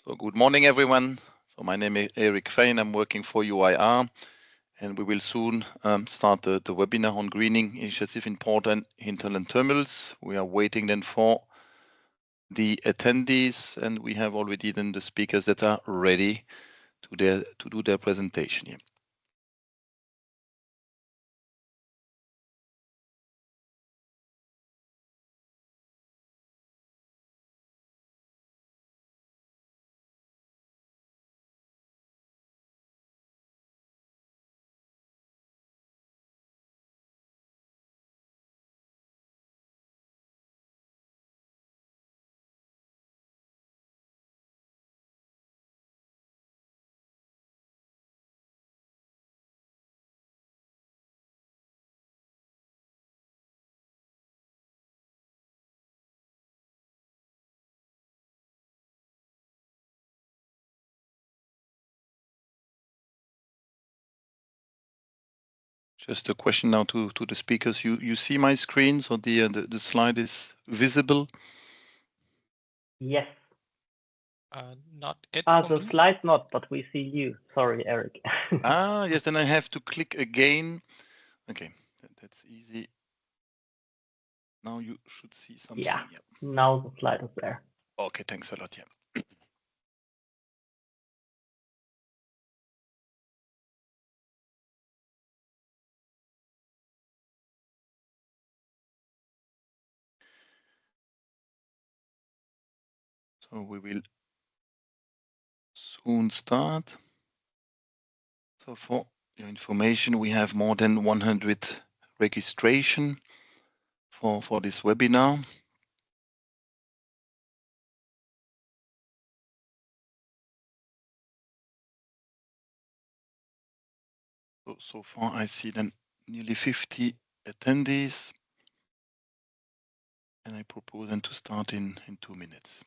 So good morning, everyone. So my name is Erik Fein. I'm working for UIR, and we will soon start the webinar on greening initiative in port and hinterland terminals. We are waiting then for the attendees, and we have already then the speakers that are ready to do their presentation here. Just a question now to the speakers. You see my screen, so the slide is visible. Yes. Not it. The slide not, but we see you. Sorry, Erik. Yes, then I have to click again. Okay, that's easy. Now you should see something. Yeah, now the slide is there. Okay, thanks a lot. Yeah. So we will soon start. So for your information, we have more than 100 registration for this webinar. So far, I see then nearly 50 attendees, and I propose them to start in 2 minutes.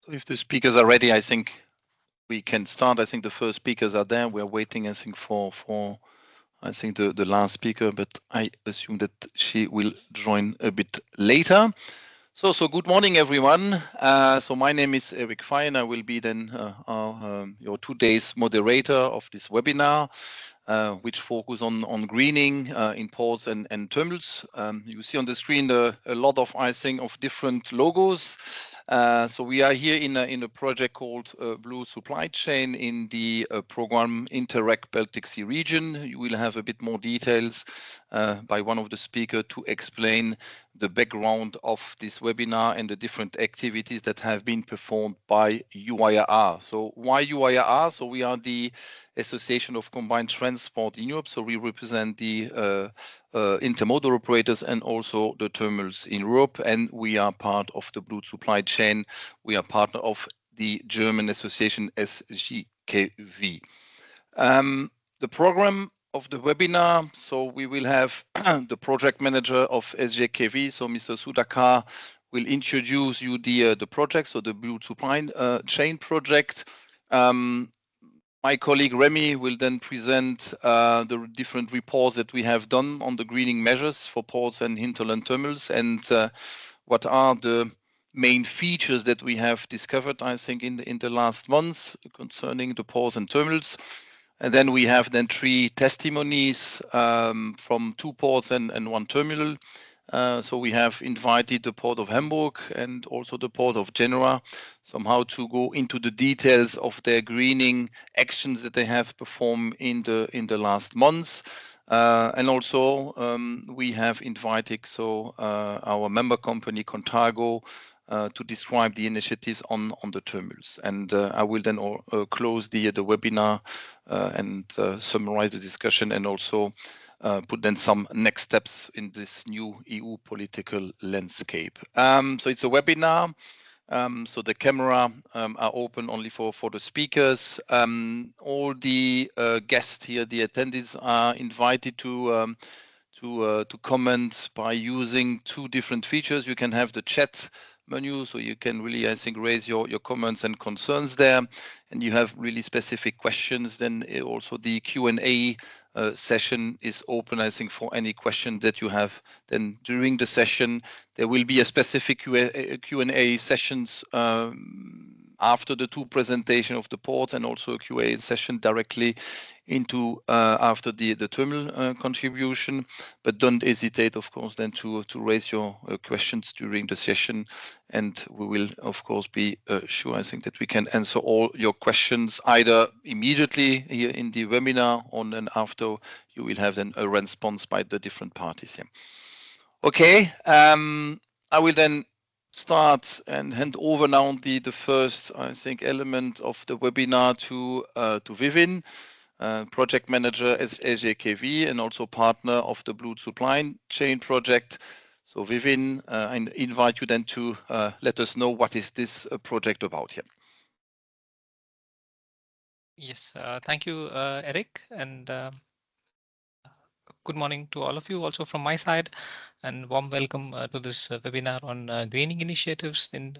So if the speakers are ready, I think we can start. I think the first speakers are there. We're waiting, I think, for I think the last speaker, but I assume that she will join a bit later. So good morning, everyone. So my name is Erik Fein. I will be then your 2 days moderator of this webinar, which focus on greening in ports and terminals. You see on the screen a lot of, I think, of different logos. So we are here in a project called Blue Supply Chain in the program Interreg-Baltic Sea region. You will have a bit more details by one of the speakers to explain the background of this webinar and the different activities that have been performed by UIR. So why UIR? So we are the Association of Combined Transport in Europe. So we represent the intermodal operators and also the terminals in Europe. And we are part of the Blue Supply Chain. We are partner of the German association SGKV. The program of the webinar. So we will have the project manager of SGKV, so Mr. Sudhakar, will introduce you the project, so the Blue Supply Chain project. My colleague Remy will then present the different reports that we have done on the greening measures for ports and hinterland terminals and what are the main features that we have discovered, I think, in the last months concerning the ports and terminals. And then we have then 3 testimonies from 2 ports and 1 terminal. So we have invited the Port of Hamburg and also the Port of Genoa somehow to go into the details of their greening actions that they have performed in the last months. And also we have invited our member company Contargo to describe the initiatives on the terminals. And I will then close the webinar and summarize the discussion and also put then some next steps in this new EU political landscape. So it's a webinar. So the camera are open only for the speakers. All the guests here, the attendees, are invited to comment by using 2 different features. You can have the chat menu, so you can really, I think, raise your comments and concerns there, and you have really specific questions. Then also the Q&A session is open, I think, for any question that you have. Then during the session, there will be a specific Q&A sessions after the 2 presentation of the ports, and also a QA session directly into after the terminal contribution. But don't hesitate, of course, then to raise your questions during the session, and we will, of course, be sure, I think, that we can answer all your questions either immediately here in the webinar, or then after you will have then a response by the different parties here. Okay, I will then start and hand over now the first, I think, element of the webinar to Vivin, project manager at SJKV and also partner of the Blue Supply Chain project. So Vivin, I invite you then to let us know what is this project about here. Yes, thank you, Eric, and good morning to all of you also from my side, and warm welcome to this webinar on greening initiatives in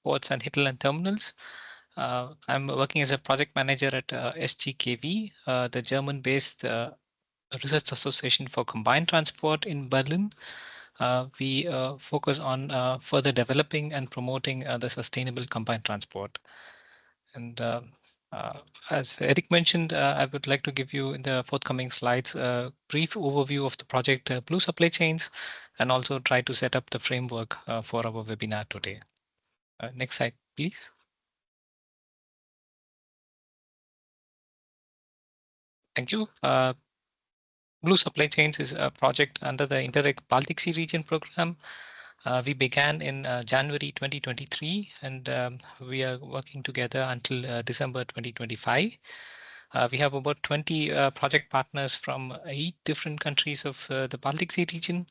ports and hinterland terminals. I'm working as a project manager at SGKV, the German-based research association for combined transport in Berlin. We focus on further developing and promoting the sustainable combined transport. And as Eric mentioned, I would like to give you in the forthcoming slides a brief overview of the project Blue Supply Chains, and also try to set up the framework for our webinar today. Next slide, please. Thank you. Blue Supply Chains is a project under the Interreg Baltic Sea region program. We began in January 2023, and we are working together until December 2025. We have about 20 project partners from 8 different countries of the Baltic Sea region,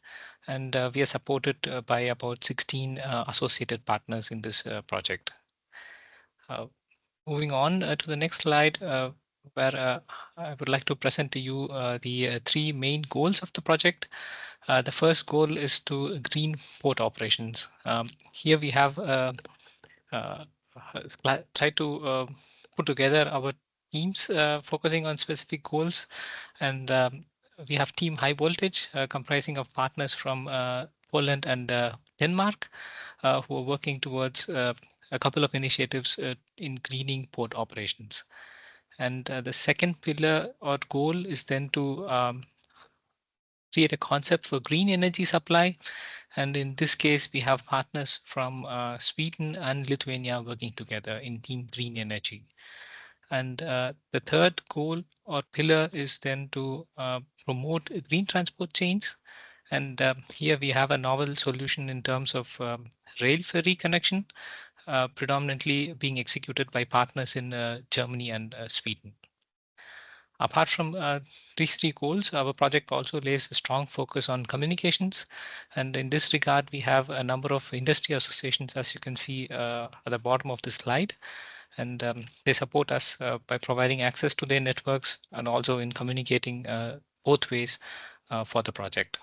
and we are supported by about 16 associated partners in this project. Moving on to the next slide, where I would like to present to you the 3 main goals of the project. The first goal is to green port operations. Here we have tried to put together our teams focusing on specific goals, and we have team high voltage comprising of partners from Poland and Denmark who are working towards a couple of initiatives in greening port operations. And the second pillar or goal is then to create a concept for green energy supply. And in this case, we have partners from Sweden and Lithuania working together in Team Green Energy. And the third goal or pillar is then to promote green transport chains. And here we have a novel solution in terms of rail ferry connection, predominantly being executed by partners in Germany and Sweden. Apart from these 3 goals, our project also lays a strong focus on communications. And in this regard, we have a number of industry associations, as you can see at the bottom of the slide. And they support us by providing access to their networks and also in communicating both ways for the project.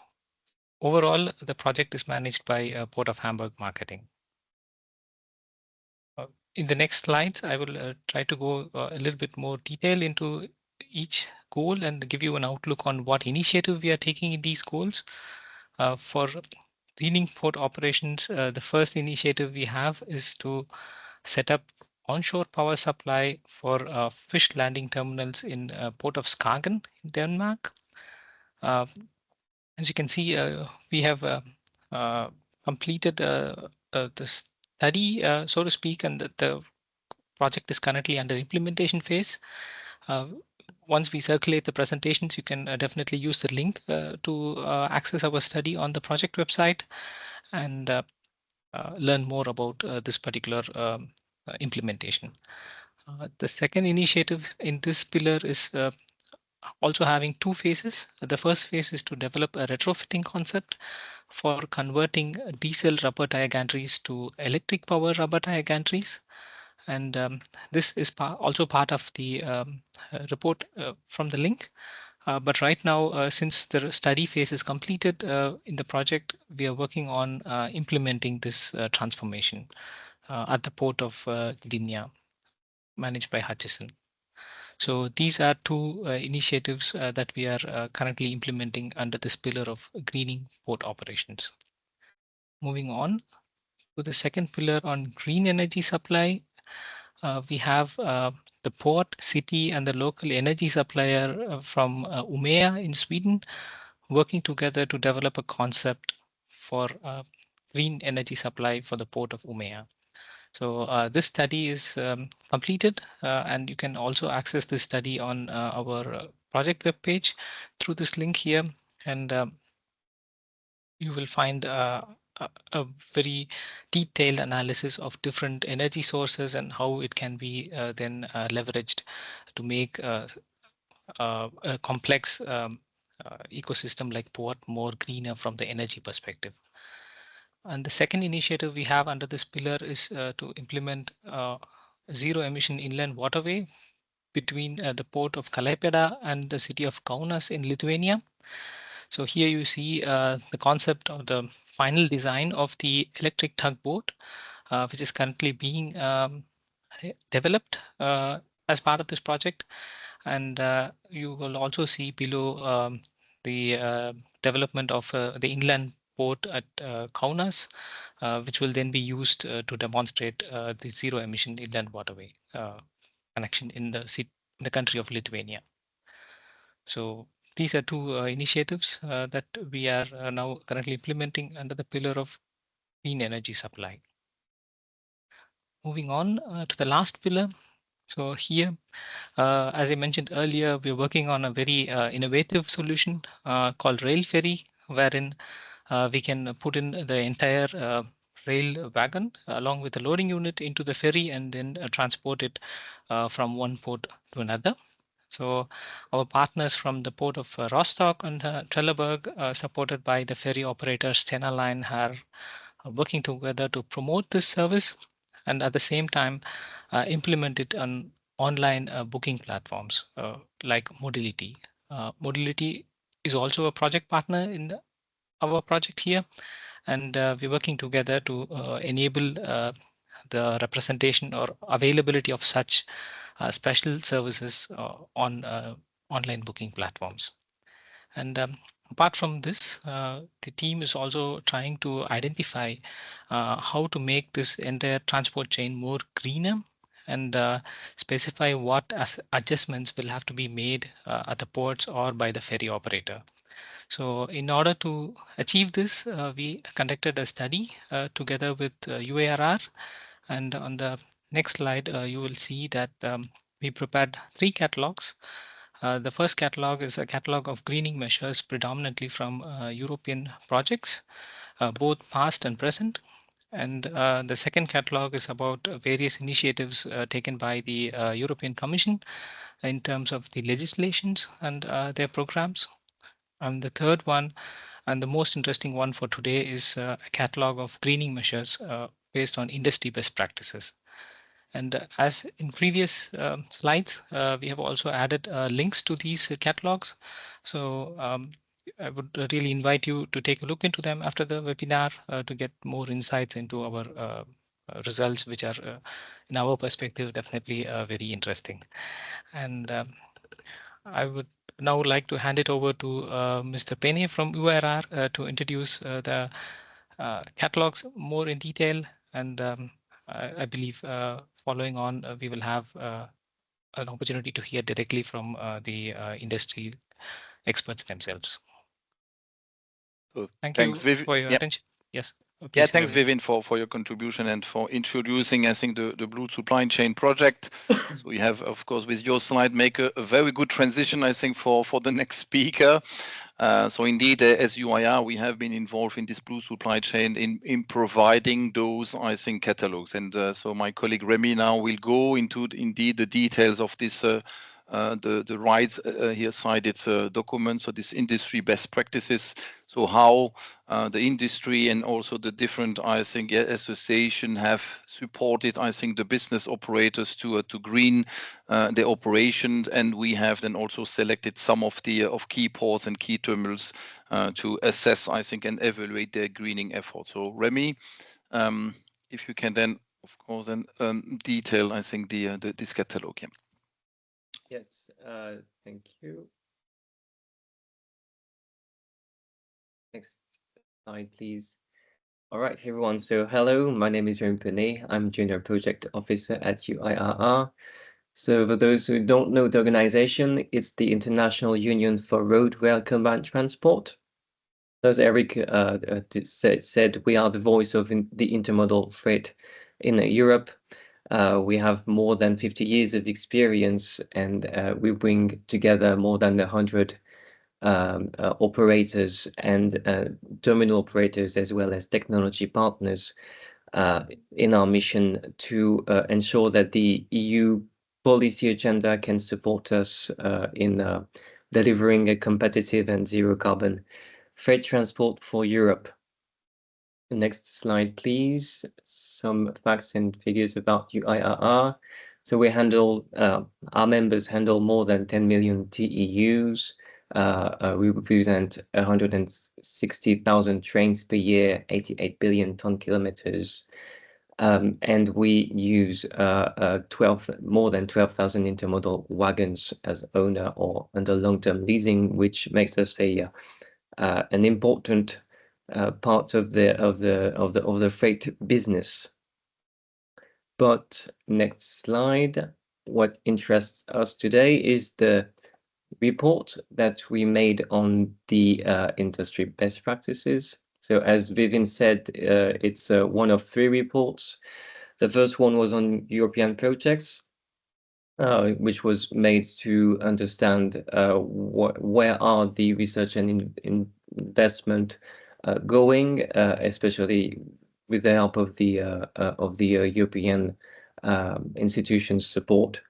Overall, the project is managed by Port of Hamburg Marketing. In the next slides, I will try to go a little bit more detail into each goal and give you an outlook on what initiative we are taking in these goals. For greening port operations, the first initiative we have is to set up onshore power supply for fish landing terminals in port of Skagen in Denmark. As you can see, we have completed the study, so to speak, and the project is currently under implementation phase. Once we circulate the presentations, you can definitely use the link to access our study on the project website and learn more about this particular implementation. The second initiative in this pillar is also having two phases. The first phase is to develop a retrofitting concept for converting diesel rubber tire gantries to electric power rubber tire gantries. And this is also part of the report from the link. But right now, since the study phase is completed in the project, we are working on implementing this transformation at the port of Gdynia, managed by Hutchison. So these are two initiatives that we are currently implementing under this pillar of greening port operations. Moving on to the second pillar on green energy supply, we have the port, city, and the local energy supplier from Umeå in Sweden working together to develop a concept for green energy supply for the port of Umeå. So this study is completed, and you can also access this study on our project webpage through this link here, and you will find a very detailed analysis of different energy sources and how it can be then leveraged to make a complex ecosystem like port more greener from the energy perspective. And the second initiative we have under this pillar is to implement zero emission inland waterway between the port of Klaipėda and the city of Kaunas in Lithuania. So here you see the concept of the final design of the electric tugboat, which is currently being developed as part of this project. And you will also see below the development of the inland port at Kaunas, which will then be used to demonstrate the zero emission inland waterway connection in the country of Lithuania. So these are two initiatives that we are now currently implementing under the pillar of clean energy supply. Moving on to the last pillar. So here, as I mentioned earlier, we're working on a very innovative solution called Rail Ferry, wherein we can put in the entire rail wagon along with the loading unit into the ferry and then transport it from one port to another. So our partners from the port of Rostock and Trelleborg, supported by the ferry operator Stena Line, are working together to promote this service and at the same time implement it on online booking platforms like Modality. Modality is also a project partner in our project here, and we're working together to enable the representation or availability of such special services on online booking platforms. And apart from this, the team is also trying to identify how to make this entire transport chain more greener and specify what adjustments will have to be made at the ports or by the ferry operator. So in order to achieve this, we conducted a study together with UARR. And on the next slide, you will see that we prepared 3 catalogs. The first catalog is a catalog of greening measures predominantly from European projects, both past and present. And the second catalog is about various initiatives taken by the European Commission in terms of the legislations and their programs. And the third one, and the most interesting one for today, is a catalog of greening measures based on industry best practices. And as in previous slides, we have also added links to these catalogs. So I would really invite you to take a look into them after the webinar to get more insights into our results, which are, in our perspective, definitely very interesting. And I would now like to hand it over to Mr. Pene from URR to introduce the catalogs more in detail, and I believe following on, we will have an opportunity to hear directly from the industry experts themselves. So Thank thanks, you Viv. for your Yeah. attention. Yes. Yeah, Please, thanks, Vivian. Vivian, for your contribution and for introducing, I think, the Blue Supply Chain project. So we have, of course, with your slide, make a very good transition, I think, for the next speaker. So indeed, as UIR, we have been involved in this Blue Supply Chain in providing those, I think, catalogs. And so my colleague Remy now will go into indeed the details of this the right here cited document, so this industry best practices, so how the industry and also the different, I think, association have supported, I think, the business operators to green their operations, and we have then also selected some of the key ports and key terminals to assess, I think, and evaluate their greening efforts. So Remy, if you can then, of course, then detail, I think, this catalog. Yeah. Yes, thank you. Next slide, please. All right, everyone. So hello, my name is Remy Penet. I'm Junior Project Officer at UIRR. So for those who don't know the organization, it's the International Union for Road Rail Combined Transport. As Eric said, we are the voice of the intermodal freight in Europe. We have more than 50 years of experience, and we bring together more than 100 operators and terminal operators, as well as technology partners, in our mission to ensure that the EU policy agenda can support us in delivering a competitive and zero carbon freight transport for Europe. The next slide, please. Some facts and figures about UIRR. So we handle, our members handle more than 10 million TEUs. We represent 160,000 trains per year, 88 billion ton kilometers. And we use more than 12,000 intermodal wagons as owner or under long-term leasing, which makes us an important part of the freight business. But next slide. What interests us today is the report that we made on the industry best practices. So as Vivian said, it's one of 3 reports. The first one was on European projects, which was made to understand where are the research and investment going, especially with the help of the European institutions' support.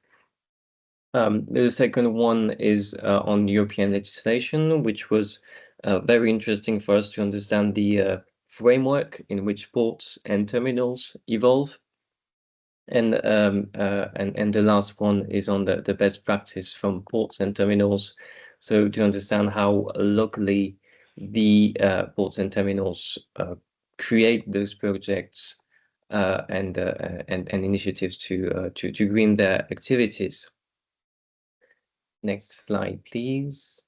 The second one is on European legislation, which was very interesting for us to understand the framework in which ports and terminals evolve. And the last one is on the best practice from ports and terminals. So to understand how locally the ports and terminals create those projects and initiatives to green their activities. Next slide, please.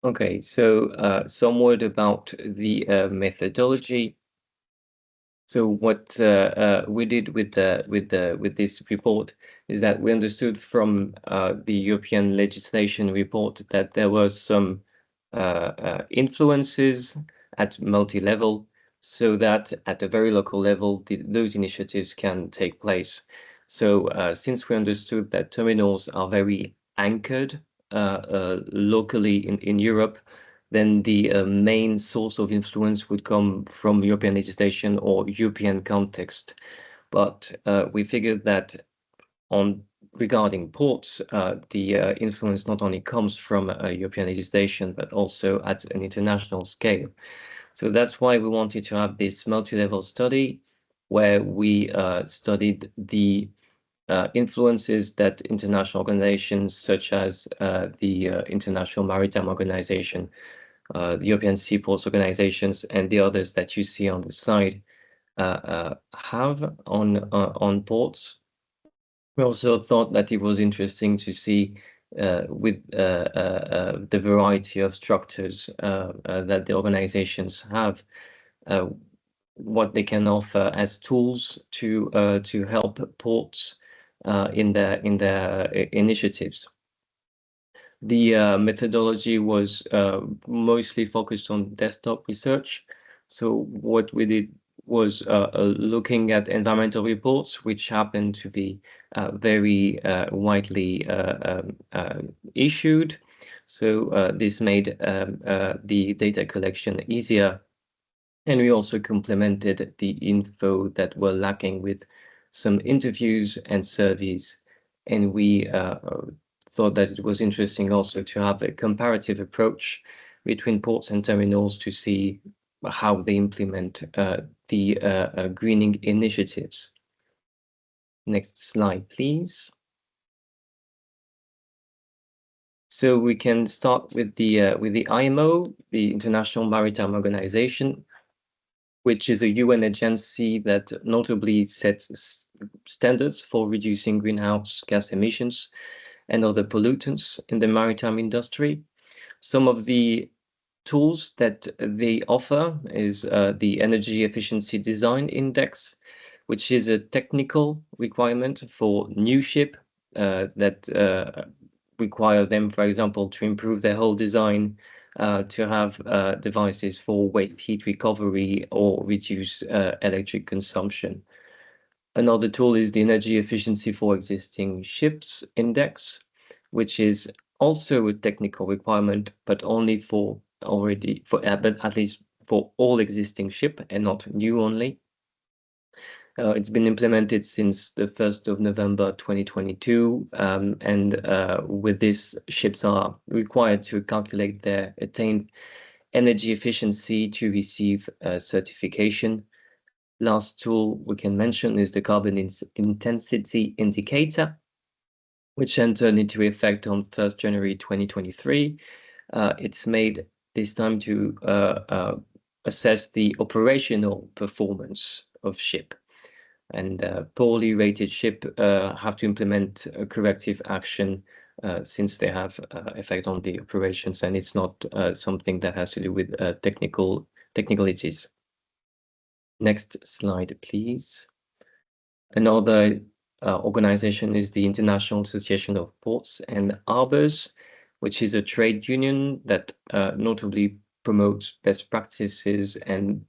Okay, so some word about the methodology. So what we did with this report is that we understood from the European legislation report that there was some influences at multi-level, so that at a very local level, those initiatives can take place. So since we understood that terminals are very anchored locally in Europe, then the main source of influence would come from European legislation or European context. But we figured that regarding ports, the influence not only comes from European legislation, but also at an international scale. So that's why we wanted to have this multi-level study where we studied the influences that international organizations such as the International Maritime Organization, the European Seaports Organizations, and the others that you see on the slide have on ports. We also thought that it was interesting to see with the variety of structures that the organizations have, what they can offer as tools to help ports in their initiatives. The methodology was mostly focused on desktop research. So what we did was looking at environmental reports, which happen to be very widely issued. So this made the data collection easier. And we also complemented the info that were lacking with some interviews and surveys. And we thought that it was interesting also to have a comparative approach between ports and terminals to see how they implement the greening initiatives. Next slide, please. So we can start with the IMO, the International Maritime Organization, which is a UN agency that notably sets standards for reducing greenhouse gas emissions and other pollutants in the maritime industry. Some of the tools that they offer is the Energy Efficiency Design Index, which is a technical requirement for new ship that require them, for example, to improve their whole design, to have devices for waste heat recovery or reduce electric consumption. Another tool is the Energy Efficiency for Existing Ships Index, which is also a technical requirement, but only for but at least for all existing ship and not new only. It's been implemented since the 1st of November 2022, and with this, ships are required to calculate their attained energy efficiency to receive certification. Last tool we can mention is the carbon intensity indicator, which entered into effect on 1st January 2023. It's made this time to assess the operational performance of ship. And poorly rated ship have to implement a corrective action since they have effect on the operations, and it's not something that has to do with technicalities. Next slide, please. Another organization is the International Association of Ports and Harbors, which is a trade union that notably promotes best practices and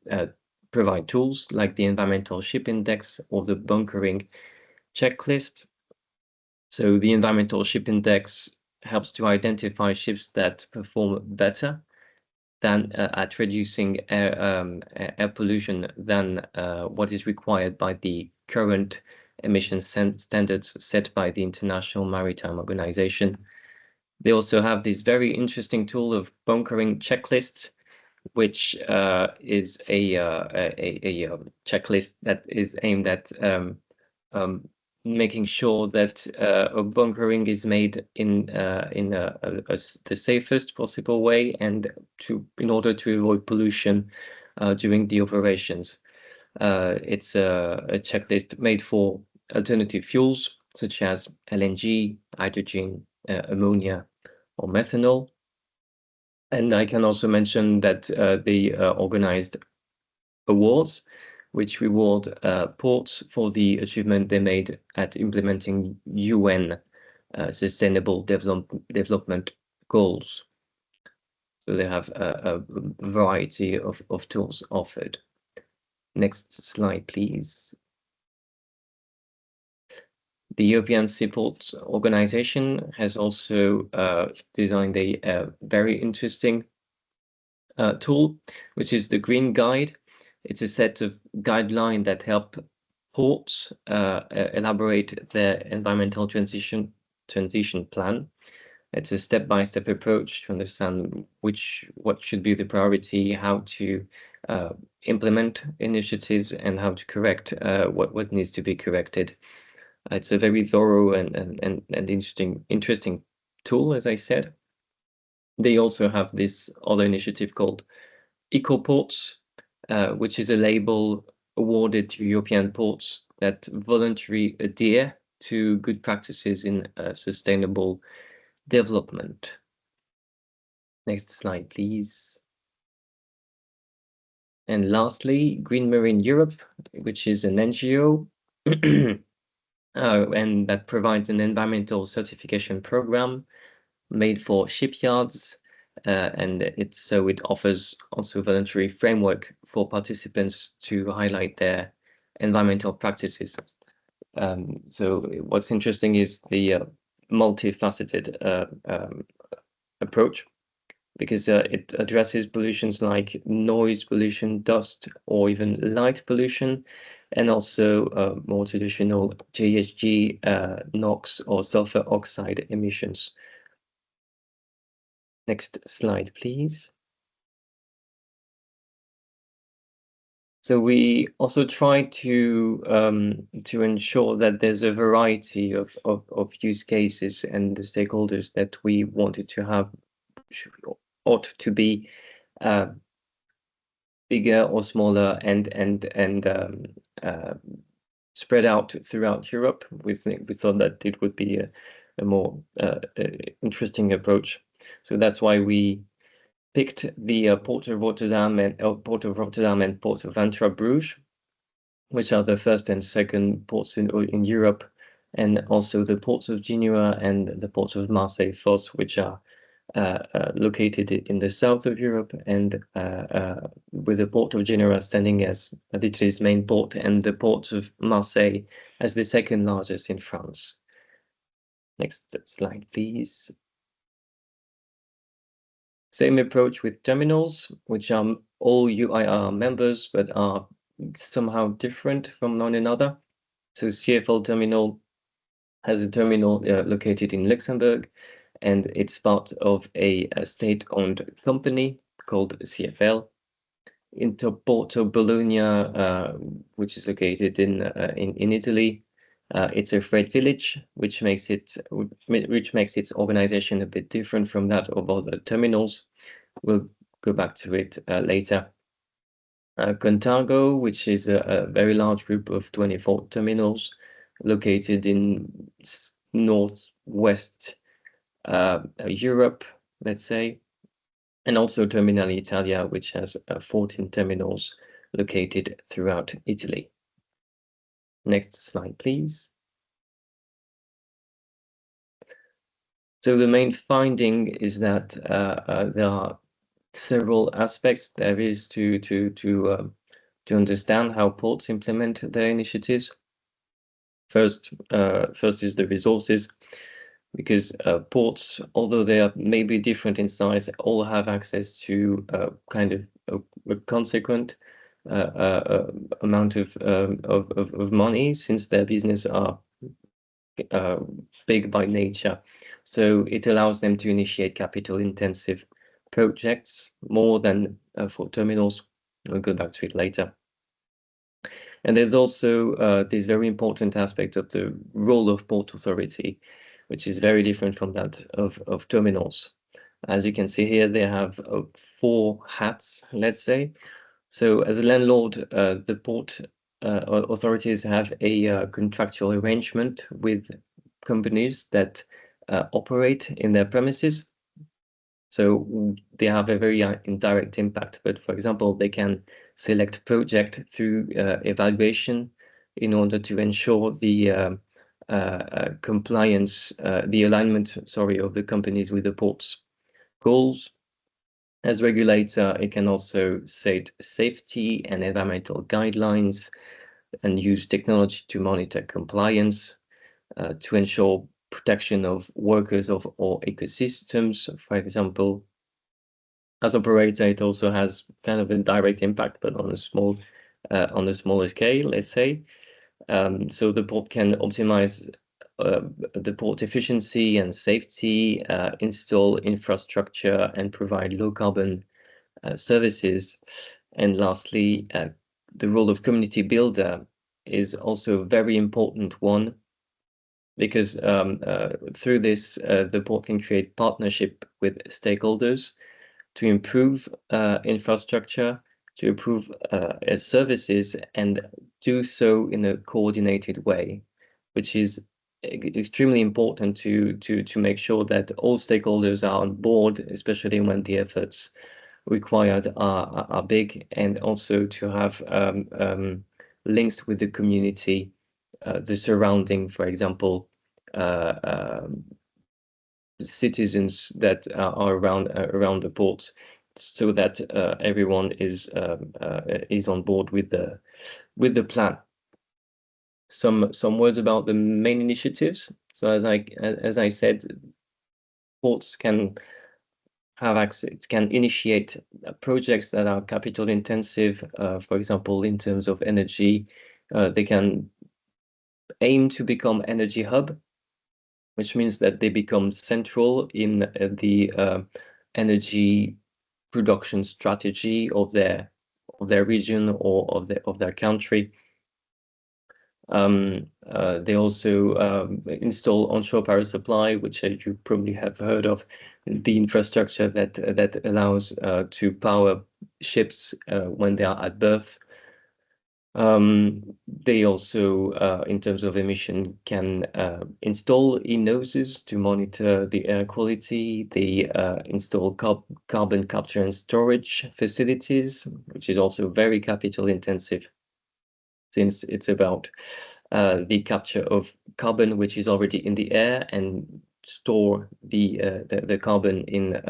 provide tools like the Environmental Ship Index or the bunkering checklist. So the Environmental Ship Index helps to identify ships that perform better than at reducing air pollution than what is required by the current emission standards set by the International Maritime Organization. They also have this very interesting tool of bunkering checklists, which is a checklist that is aimed at making sure that a bunkering is made in the safest possible way and in order to avoid pollution during the operations. It's a checklist made for alternative fuels such as LNG, hydrogen, ammonia, or methanol. And I can also mention that they organized awards, which reward ports for the achievement they made at implementing UN Sustainable Development Goals. So they have a variety of tools offered. Next slide, please. The European Seaports Organization has also designed a very interesting tool, which is the Green Guide. It's a set of guidelines that help ports elaborate their environmental transition plan. It's a step-by-step approach to understand what should be the priority, how to implement initiatives, and how to correct what needs to be corrected. It's a very thorough and interesting tool, as I said. They also have this other initiative called EcoPorts, which is a label awarded to European ports that voluntarily adhere to good practices in sustainable development. Next slide, please. And lastly, Green Marine Europe, which is an NGO and that provides an environmental certification program made for shipyards, and it offers also a voluntary framework for participants to highlight their environmental practices. So what's interesting is the multifaceted approach, because it addresses pollutions like noise pollution, dust, or even light pollution, and also more traditional GHG, NOx, or sulfur oxide emissions. Next slide, please. So we also try to ensure that there's a variety of use cases, and the stakeholders that we wanted to have ought to be bigger or smaller and spread out throughout Europe. We thought that it would be a more interesting approach. So that's why we picked the Port of Rotterdam and Port of Antwerp Bruges, which are the first and second ports in Europe, and also the ports of Genoa and the port of Marseille Fos, which are located in the south of Europe, and with the port of Genoa standing as Italy's main port, and the port of Marseille as the second largest in France. Next slide, please. Same approach with terminals, which are all UIR members, but are somehow different from one another. So CFL Terminal has a terminal located in Luxembourg, and it's part of a state-owned company called CFL. Interporto Bologna, which is located in Italy, it's a freight village, which makes its organization a bit different from that of other terminals. We'll go back to it later. Contargo, which is a very large group of 24 terminals located in northwest Europe, let's say, and also Terminali Italia, which has 14 terminals located throughout Italy. Next slide, please. So the main finding is that there are several aspects there is to understand how ports implement their initiatives. First is the resources, because ports, although they are maybe different in size, all have access to kind of a consequent amount of money, since their business are big by nature. So it allows them to initiate capital-intensive projects more than for terminals. We'll go back to it later. And there's also this very important aspect of the role of Port Authority, which is very different from that of terminals. As you can see here, they have 4 hats, let's say. So as a landlord, the port authorities have a contractual arrangement with companies that operate in their premises. So they have a very indirect impact. But for example, they can select project through evaluation in order to ensure the compliance, the alignment, of the companies with the port's goals. As regulator, it can also set safety and environmental guidelines and use technology to monitor compliance, to ensure protection of workers or ecosystems, for example. As operator, it also has kind of a direct impact, but on a smaller scale, let's say. So the port can optimize the port efficiency and safety, install infrastructure, and provide low carbon services. And lastly, the role of community builder is also a very important one, because through this, the port can create partnership with stakeholders to improve infrastructure, to improve services, and do so in a coordinated way, which is extremely important to make sure that all stakeholders are on board, especially when the efforts required are big, and also to have links with the community, the surrounding, for example, citizens that are around the port, so that everyone is on board with the plan. Some words about the main initiatives. So as I said, ports can have access, can initiate projects that are capital intensive. For example, in terms of energy, they can aim to become energy hub, which means that they become central in the energy production strategy of their region or of their country. They also install onshore power supply, which you probably have heard of, the infrastructure that allows to power ships when they are at berth. They also, in terms of emission, can install e-noses to monitor the air quality. They install carbon capture and storage facilities, which is also very capital intensive, since it's about the capture of carbon, which is already in the air, and store the carbon in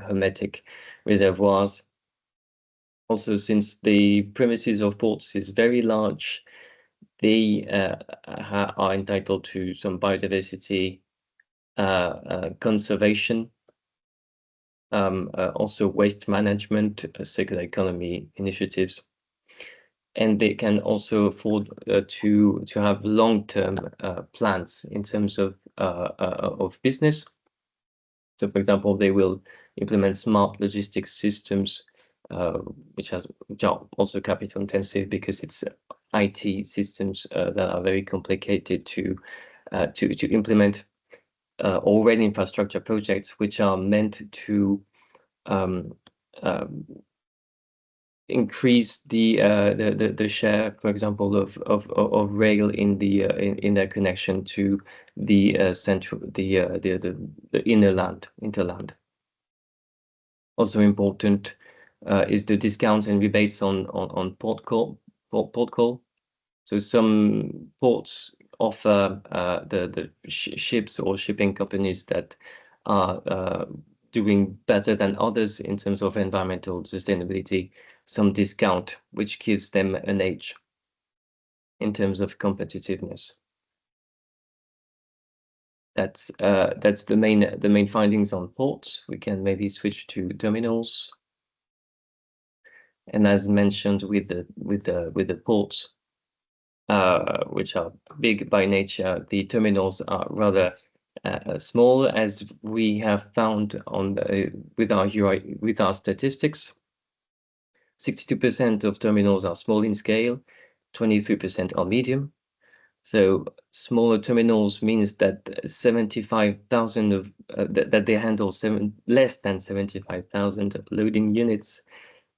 hermetic reservoirs. Also, since the premises of ports is very large, they are entitled to some biodiversity conservation, also waste management, circular economy initiatives. And they can also afford to have long-term plans in terms of business. So, for example, they will implement smart logistics systems, which are also capital intensive because it's IT systems that are very complicated to implement, already infrastructure projects which are meant to increase the share, for example, of rail in their connection to the central the Interland. Also important is the discounts and rebates on port call. So some ports offer the ships or shipping companies that are doing better than others in terms of environmental sustainability, some discount, which gives them an edge in terms of competitiveness. That's the main findings on ports. We can maybe switch to terminals. And as mentioned with the ports, which are big by nature, the terminals are rather small, as we have found with our statistics. 62% of terminals are small in scale, 23% are medium. So smaller terminals means that 75,000 of that they handle less than 75,000 loading units,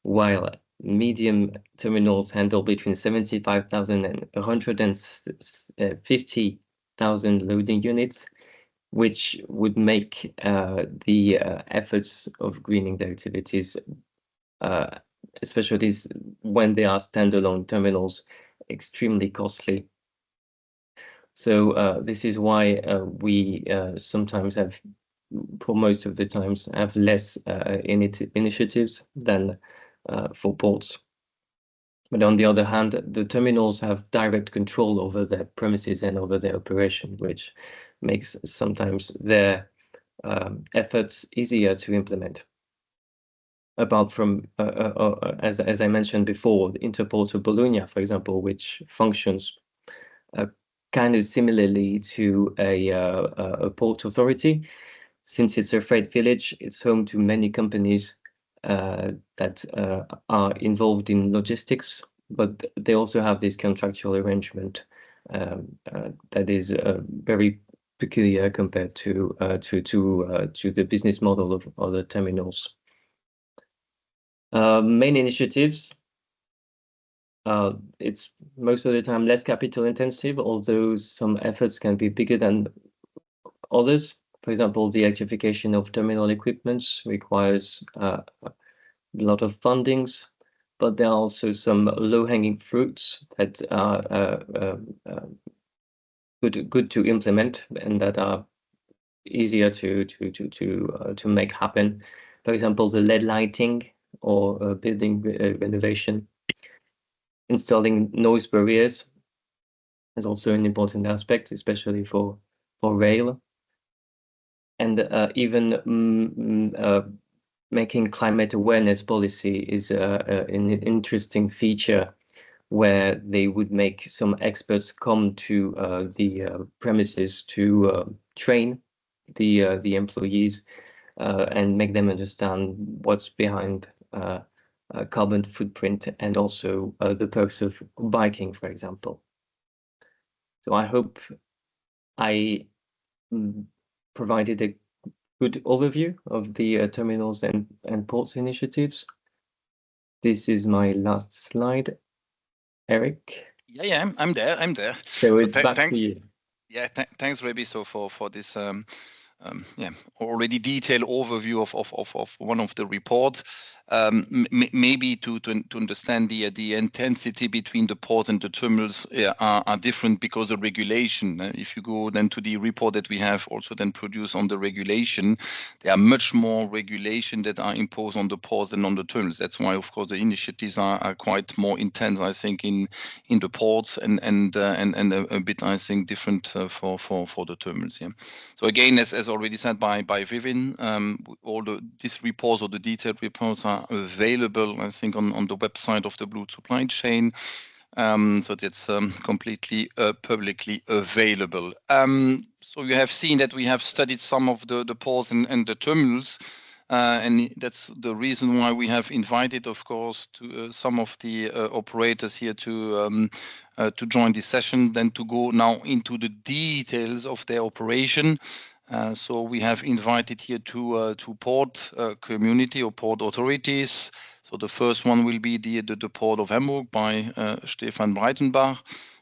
while medium terminals handle between 75,000 and 150,000 loading units, which would make the efforts of greening their activities, especially when they are standalone terminals, extremely costly. So this is why we sometimes have, for most of the times, have less initiatives than for ports. But on the other hand, the terminals have direct control over their premises and over their operation, which makes sometimes their efforts easier to implement. Apart from, as I mentioned before, the Interport of Bologna, for example, which functions kind of similarly to a port authority. Since it's a freight village, it's home to many companies that are involved in logistics, but they also have this contractual arrangement that is very peculiar compared to the business model of other terminals. Main initiatives. it's most of the time less capital intensive, although some efforts can be bigger than others. For example, the electrification of terminal equipments requires a lot of fundings, but there are also some low-hanging fruits that are good to implement and that are easier to make happen. For example, the LED lighting or building renovation. Installing noise barriers is also an important aspect, especially for rail. And even making climate awareness policy is an interesting feature where they would make some experts come to the premises to train the employees and make them understand what's behind carbon footprint and also the perks of biking, for example. So I hope I provided a good overview of the terminals and ports initiatives. This is my last slide. Eric? Yeah, I'm there. So it's back to you. Yeah, thanks, Rebi, so for this already detailed overview of one of the report. Maybe to understand the intensity between the ports and the terminals are different because of regulation. If you go then to the report that we have also then produced on the regulation, there are much more regulation that are imposed on the ports than on the terminals. That's why, of course, the initiatives are quite more intense, I think, in the ports and a bit, I think, different for the terminals. Yeah. So again, as already said by Vivin, all these reports or the detailed reports are available, I think, on the website of the Blue Supply Chain. So that's completely publicly available. So you have seen that we have studied some of the ports and the terminals. And that's the reason why we have invited, of course, to some of the operators here to join this session, then to go now into the details of their operation. So we have invited here two port community or port authorities. So the first one will be the Port of Hamburg by Stefan Breitenbach.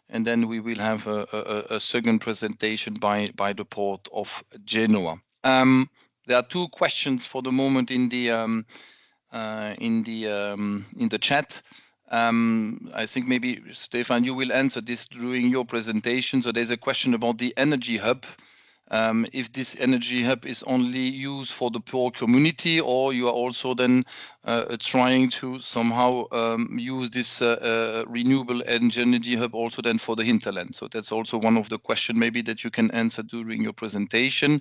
And then we will have a second presentation by the Port of Genoa. There are two questions for the moment in the chat. I think maybe Stefan, you will answer this during your presentation. So there's a question about the energy hub. If this energy hub is only used for the port community, or you are also then trying to somehow use this renewable energy hub also then for the hinterland. So that's also one of the questions maybe that you can answer during your presentation.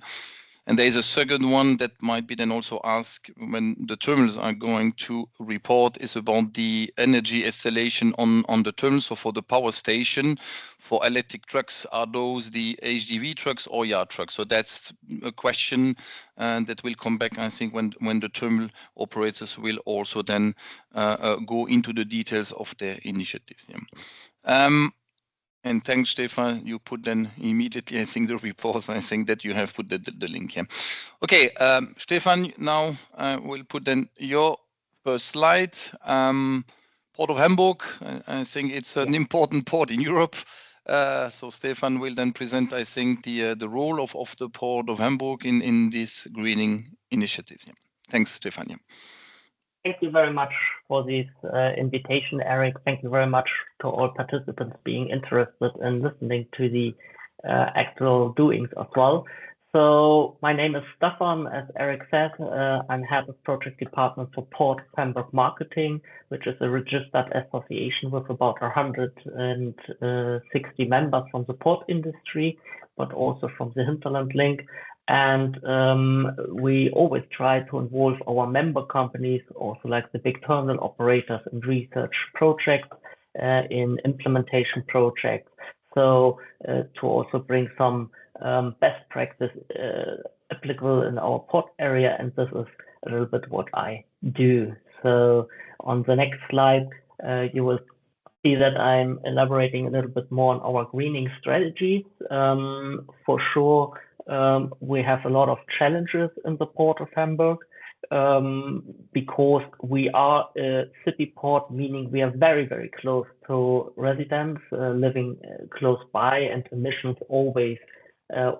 And there is a second one that might be then also asked when the terminals are going to report is about the energy installation on the terminals. So for the power station, for electric trucks, are those the HGV trucks or yard trucks? So that's a question that will come back, I think, when the terminal operators will also then go into the details of their initiatives. Yeah. And thanks, Stefan. You put then immediately, I think, the reports. I think that you have put the link here. Okay, Stefan, now we'll put then your first slide. Port of Hamburg, I think it's an important port in Europe. So Stefan will then present, I think, the role of the Port of Hamburg in this greening initiative. Yeah. Thanks, Stefan. Yeah. Thank you very much for this invitation, Eric. Thank you very much to all participants being interested in listening to the actual doings as well. So my name is Stefan. As Eric said, I'm head of project department for Port of Hamburg Marketing, which is a registered association with about 160 members from the port industry, but also from the Hinterland link. And we always try to involve our member companies, also like the big terminal operators, in research projects, in implementation projects. So to also bring some best practice applicable in our port area. And this is a little bit what I do. So on the next slide, you will see that I'm elaborating a little bit more on our greening strategies. For sure, we have a lot of challenges in the Port of Hamburg. because we are a city port, meaning we are very, very close to residents living close by, and emissions always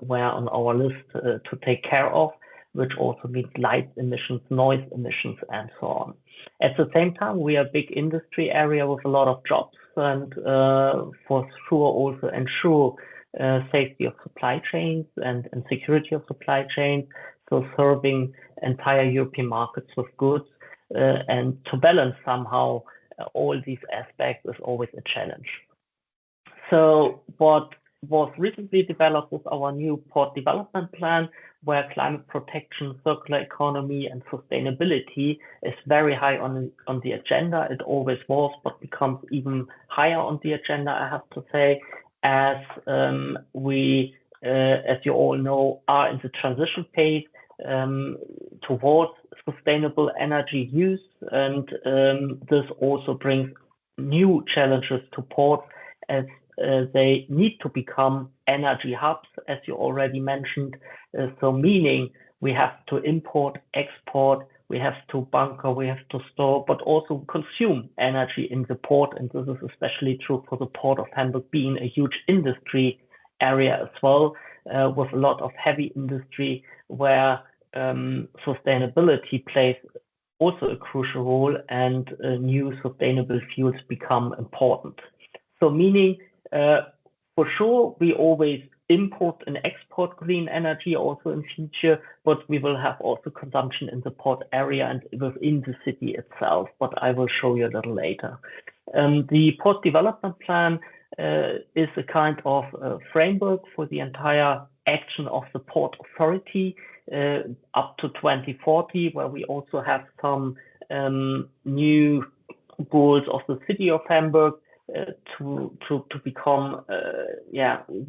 were on our list to take care of, which also means light emissions, noise emissions, and so on. At the same time, we are a big industry area with a lot of jobs, and for sure also ensure safety of supply chains and security of supply chains. So serving entire European markets with goods, and to balance somehow all these aspects is always a challenge. So what was recently developed is our new port development plan, where climate protection, circular economy, and sustainability is very high on the agenda. It always was, but becomes even higher on the agenda, I have to say, as we, as you all know, are in the transition phase towards sustainable energy use, and this also brings new challenges to ports, as they need to become energy hubs, as you already mentioned. So meaning we have to import, export, we have to bunker, we have to store, but also consume energy in the port. And this is especially true for the port of Hamburg, being a huge industry area as well, with a lot of heavy industry, where sustainability plays also a crucial role, and new sustainable fuels become important. So meaning, for sure, we always import and export green energy also in future, but we will have also consumption in the port area and within the city itself, but I will show you a little later. The port development plan is a kind of framework for the entire action of the Port Authority up to 2040, where we also have some new goals of the city of Hamburg to become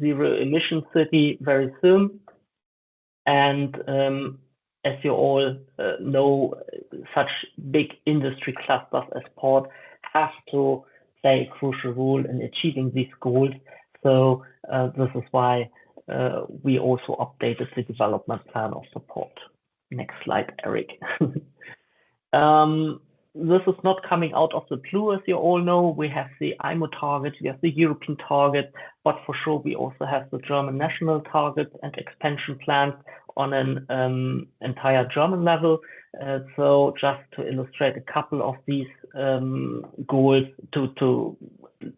zero emission city very soon. And as you all know, such big industry clusters as port have to play a crucial role in achieving these goals. So this is why we also updated the development plan of the port. Next slide, Eric. This is not coming out of the blue, as you all know. We have the IMO target, we have the European target, but for sure we also have the German national targets and expansion plans on an entire German level. So just to illustrate a couple of these goals, to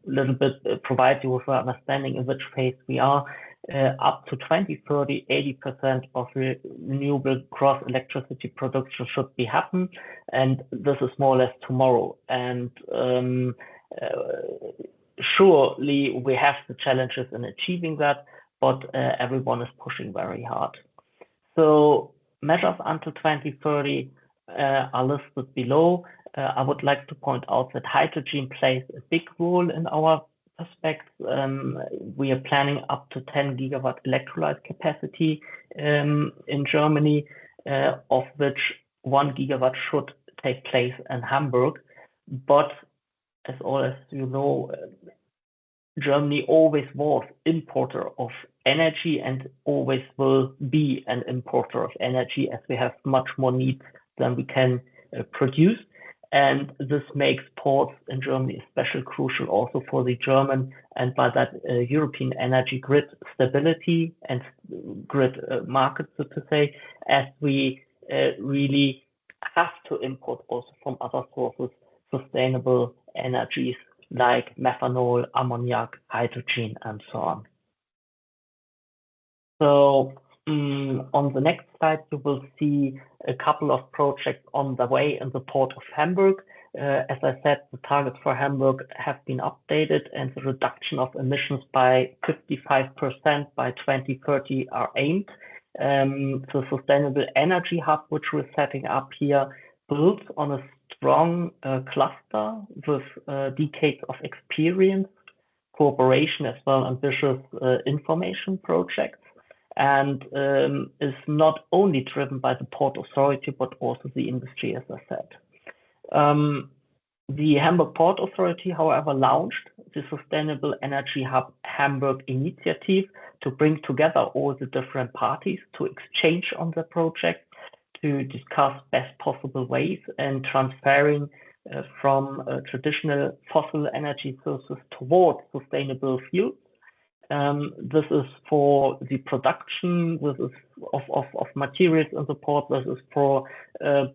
little bit provide you with an understanding in which phase we are. Up to 2030, 80% of renewable gross electricity production should be happen, and this is more or less tomorrow. And surely we have the challenges in achieving that, but everyone is pushing very hard. So measures until 2030 are listed below. I would like to point out that hydrogen plays a big role in our aspects. We are planning up to 10 gigawatt electrolyte capacity in Germany, of which 1 gigawatt should take place in Hamburg. But as all as you know, Germany always was importer of energy and always will be an importer of energy, as we have much more needs than we can produce. And this makes ports in Germany especially crucial also for the German, and by that European energy grid stability and grid market, so to say, as we really have to import also from other sources sustainable energies like methanol, ammoniac, hydrogen, and so on. So on the next slide, you will see a couple of projects on the way in the port of Hamburg. As I said, the targets for Hamburg have been updated, and the reduction of emissions by 55% by 2030 are aimed. The sustainable energy hub, which we're setting up here, builds on a strong cluster with decades of experience, cooperation, as well as ambitious information projects, and is not only driven by the Port Authority, but also the industry, as I said. The Hamburg Port Authority, however, launched the Sustainable Energy Hub Hamburg initiative to bring together all the different parties to exchange on the project, to discuss best possible ways and transferring from traditional fossil energy sources towards sustainable fuels. This is for the production, this is of materials in the port, this is for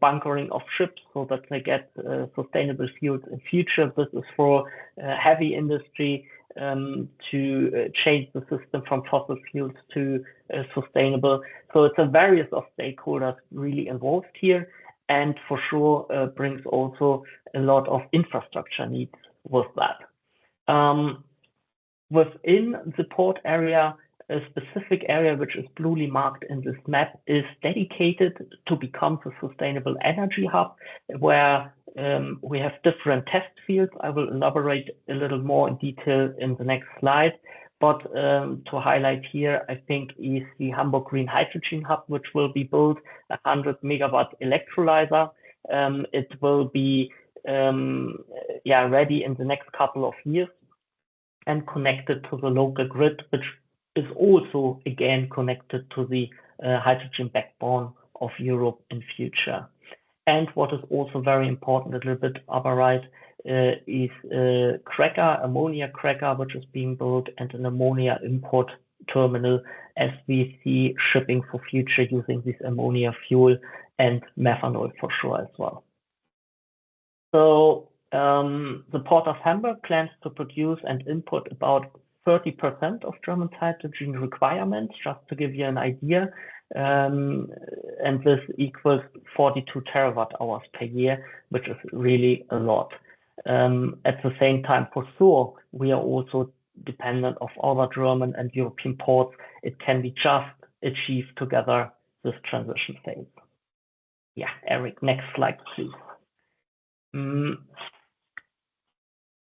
bunkering of ships so that they get sustainable fuels in future. This is for heavy industry to change the system from fossil fuels to sustainable. So it's a various of stakeholders really involved here, and for sure brings also a lot of infrastructure needs with that. Within the port area, a specific area which is bluely marked in this map is dedicated to become the sustainable energy hub, where we have different test fields. I will elaborate a little more in detail in the next slide. But to highlight here, I think is the Hamburg Green Hydrogen Hub, which will be built, a 100 megawatt electrolyzer. It will be ready in the next couple of years and connected to the local grid, which is also again connected to the hydrogen backbone of Europe in future. And what is also very important, a little bit upper right, is a cracker, ammonia cracker, which is being built, and an ammonia import terminal, as we see shipping for future using this ammonia fuel and methanol for sure as well. So the Port of Hamburg plans to produce and import about 30% of German hydrogen requirements, just to give you an idea. And this equals 42 terawatt hours per year, which is really a lot. At the same time, for sure, we are also dependent of other German and European ports. It can be just achieved together this transition phase. Yeah, Eric, next slide, please.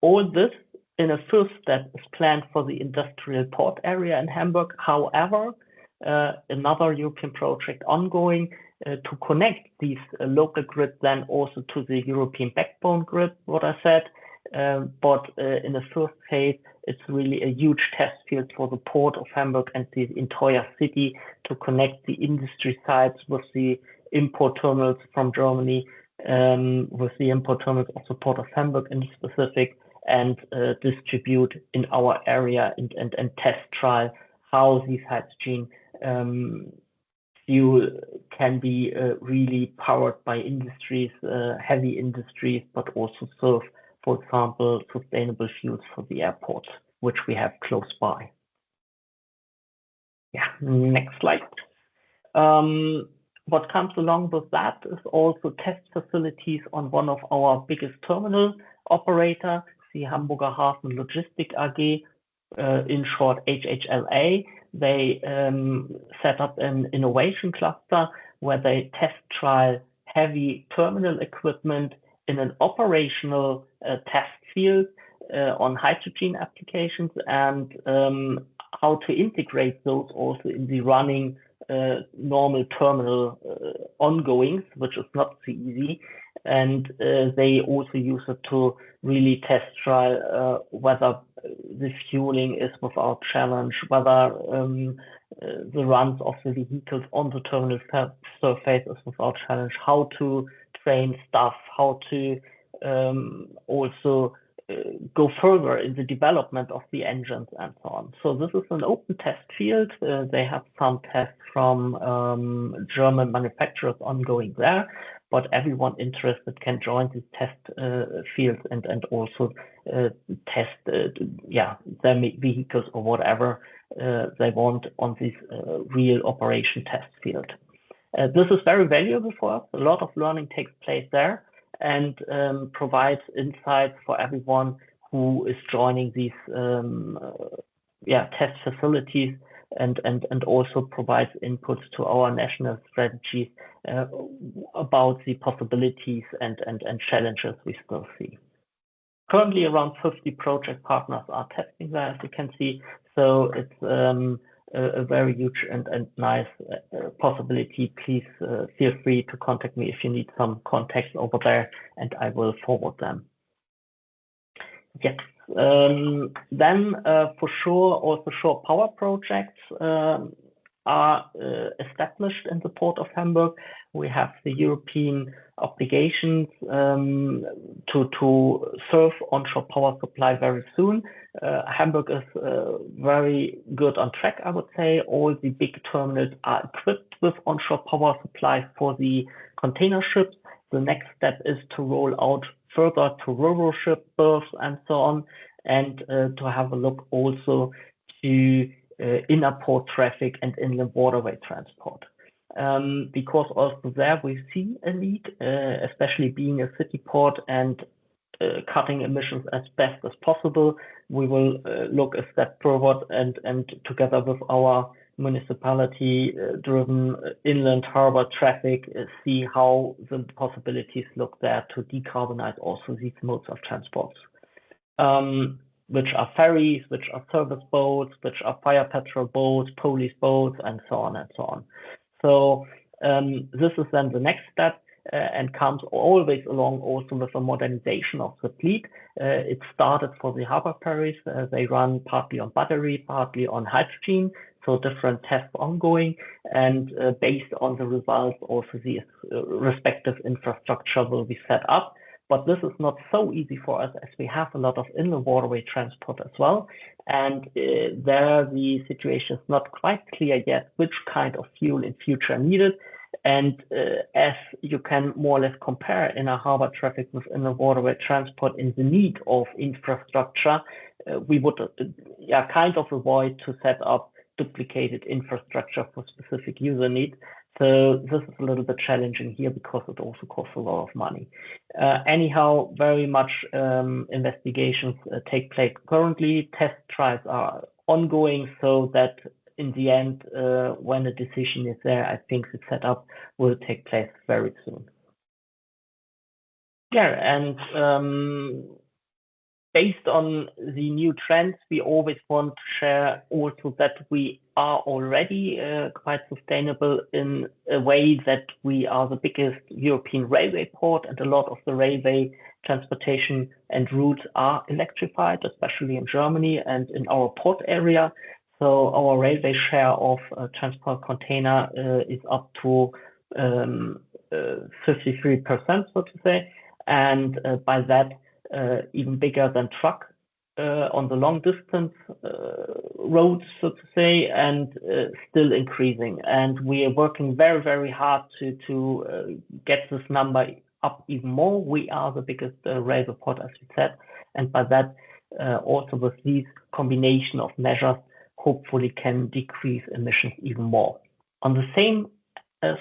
All this in a first step is planned for the industrial port area in Hamburg. However, another European project ongoing to connect these local grid then also to the European backbone grid, what I said. But in the first phase, it's really a huge test field for the Port of Hamburg and the entire city to connect the industry sites with the import terminals from Germany, with the import terminals of the Port of Hamburg in specific, and distribute in our area and test trial how these hydrogen fuel can be really powered by industries, heavy industries, but also serve, for example, sustainable fuels for the airport, which we have close by. Yeah, next slide. What comes along with that is also test facilities on one of our biggest terminal operator, the Hamburger Hafen Logistik AG, in short HHLA. They set up an innovation cluster where they test trial heavy terminal equipment in an operational test field on hydrogen applications, and how to integrate those also in the running normal terminal ongoings, which is not so easy. And they also use it to really test trial whether the fueling is without challenge, whether the runs of the vehicles on the terminal surface is without challenge, how to train staff, how to also go further in the development of the engines and so on. So this is an open test field. They have some tests from German manufacturers ongoing there, but everyone interested can join these test fields and also test their vehicles or whatever they want on this real operation test field. This is very valuable for us. A lot of learning takes place there, and provides insights for everyone who is joining these test facilities, and also provides inputs to our national strategies about the possibilities and challenges we still see. Currently, around 50 project partners are testing there, as you can see. So it's a very huge and nice possibility. Please feel free to contact me if you need some context over there, and I will forward them. Yes. Then for sure, also shore power projects are established in the Port of Hamburg, We have the European obligations to serve onshore power supply very soon. Hamburg is very good on track, I would say. All the big terminals are equipped with onshore power supply for the container ships. The next step is to roll out further to ro-ro ship berths and so on, and to have a look also to inner port traffic and inland waterway transport. Because also there we see a need, especially being a city port and cutting emissions as best as possible. We will look a step forward and together with our municipality-driven inland harbor traffic, see how the possibilities look there to decarbonize also these modes of transport, which are ferries, which are service boats, which are fire patrol boats, police boats, and so on and so on. So this is then the next step and comes always along also with a modernization of the fleet. It started for the harbor ferries. They run partly on battery, partly on hydrogen. So different tests ongoing, and based on the results, also the respective infrastructure will be set up. But this is not so easy for us as we have a lot of inland waterway transport as well. And there the situation is not quite clear yet which kind of fuel in future needed. And as you can more or less compare in a harbor traffic with inland waterway transport in the need of infrastructure, we would kind of avoid to set up duplicated infrastructure for specific user needs. So this is a little bit challenging here because it also costs a lot of money. Anyhow, very much investigations take place currently. Test trials are ongoing, so that in the end, when a decision is there, I think the setup will take place very soon. Yeah, and based on the new trends, we always want to share also that we are already quite sustainable in a way that we are the biggest European railway port, and a lot of the railway transportation and routes are electrified, especially in Germany and in our port area. So our railway share of transport container is up to 53%, so to say, and by that, even bigger than truck on the long distance roads, so to say, and still increasing. And we are working very, very hard to get this number up even more. We are the biggest railway port, as we said, and by that, also with these combination of measures, hopefully can decrease emissions even more. On the same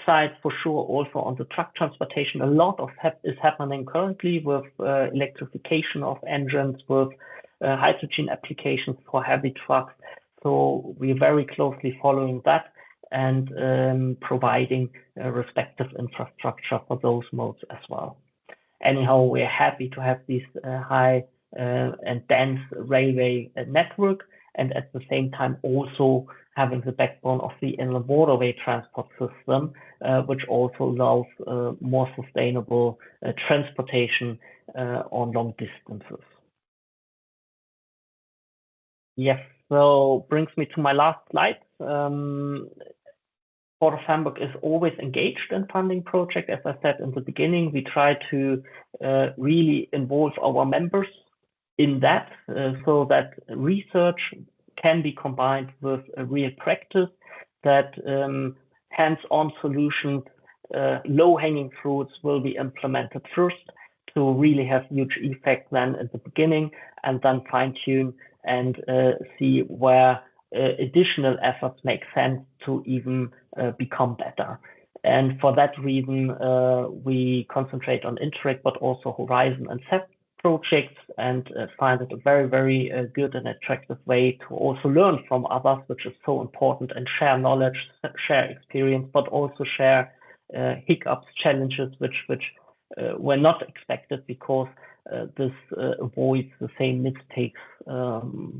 side, for sure, also on the truck transportation, a lot of is happening currently with electrification of engines, with hydrogen applications for heavy trucks. So we're very closely following that and providing respective infrastructure for those modes as well. Anyhow, we're happy to have this high and dense railway network, and at the same time also having the backbone of the inland waterway transport system, which also allows more sustainable transportation on long distances. Yes, so brings me to my last slide. Port of Hamburg is always engaged in funding projects. As I said in the beginning, we try to really involve our members in that, so that research can be combined with a real practice, that hands-on solutions, low-hanging fruits will be implemented first to really have huge effect then at the beginning, and then fine-tune and see where additional efforts make sense to even become better. And for that reason, we concentrate on Interreg, but also Horizon and CEF projects, and find it a very, very good and attractive way to also learn from others, which is so important, and share knowledge, share experience, but also share hiccups, challenges, which were not expected, because this avoids the same mistakes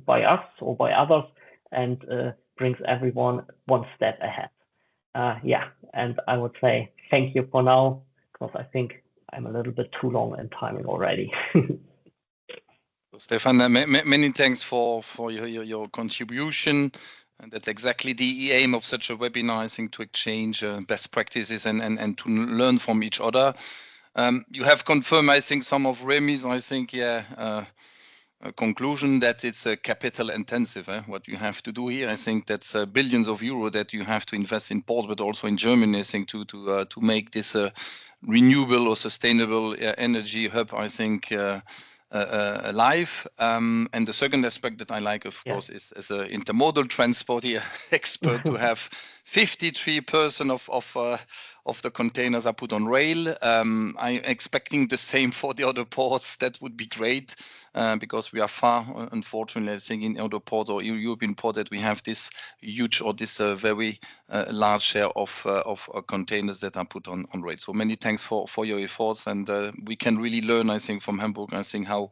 by us or by others, and brings everyone one step ahead. Yeah, and I would say thank you for now, because I think I'm a little bit too long in timing already. Stefan, many thanks for your contribution. And that's exactly the aim of such a webinar, I think, to exchange best practices and to learn from each other. You have confirmed, I think, some of Remy's, I think, a conclusion that it's capital intensive. What you have to do here, I think that's billions of euro that you have to invest in port, but also in Germany, I think, to make this renewable or sustainable energy hub, I think, alive. And the second aspect that I like, of course, is as an intermodal transport expert to have 53% of the containers are put on rail. I'm expecting the same for the other ports. That would be great because we are far, unfortunately, I think in other ports or European port that we have this huge or this very large share of containers that are put on rail. So many thanks for your efforts, and we can really learn, I think, from Hamburg. I think how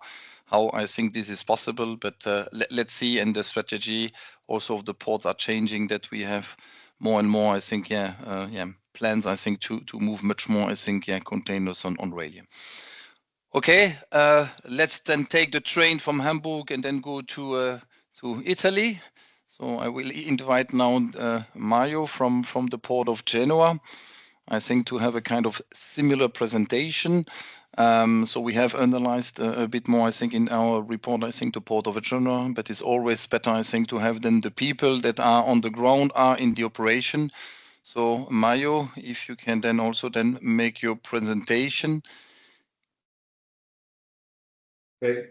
I think this is possible, but let's see. And the strategy also of the ports are changing, that we have more and more, I think, plans, I think, to move much more, I think, containers on rail. Okay, let's then take the train from Hamburg and then go to Italy. So I will invite now Mario from the port of Genoa, I think, to have a kind of similar presentation. So we have analyzed a bit more, I think, in our report, I think, the port of Genoa, but it's always better, I think, to have then the people that are on the ground are in the operation. So Mario, if you can then also then make your presentation. Okay.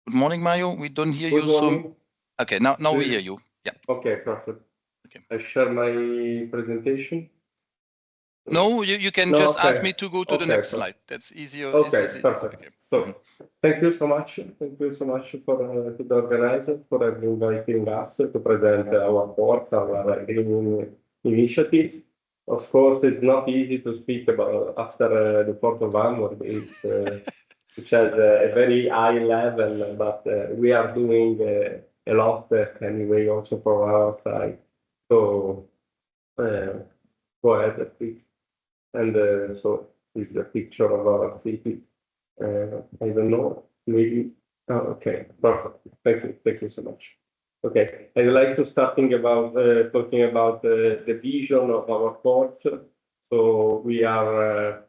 Good morning, Mario. We don't hear Good you. morning. Okay, now we hear you. Yeah. Okay, perfect. Okay. I share my presentation. No, you can just ask me to go to the next slide. That's easier. Okay, perfect. Okay. So, thank you so much. Thank you so much for to the organizer for inviting us to present our port, our green initiative. Of course, it's not easy to speak about after the port of Hamburg. It's which has a very high level, but we are doing a lot anyway, also for our side. So go ahead, please. And so this is a picture of our city. I don't know, maybe. Oh, okay, perfect. Thank you so much. Okay, I'd like to talking about the vision of our port. So we are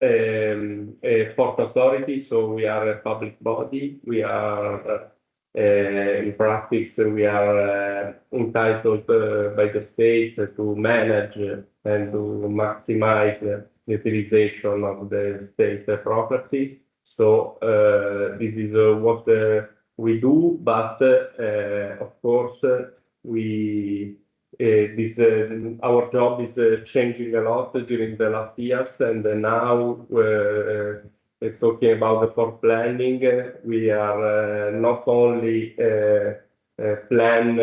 a port authority, so we are a public body. We are in practice, we are entitled by the state to manage and to maximize the utilization of the state property. So this is what we do, but of course our job is changing a lot during the last years, and now talking about the port planning, we are not only plan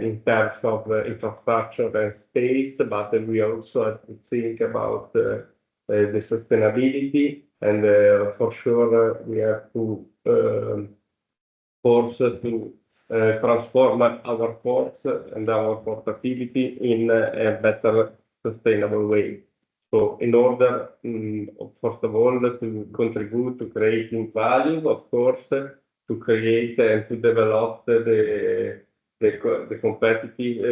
in terms of infrastructure and space, but we also have to think about the sustainability, and for sure we have to force to transform our ports and our port activity in a better sustainable way. So in order, first of all, to contribute to creating value, of course, to create and to develop the competitive,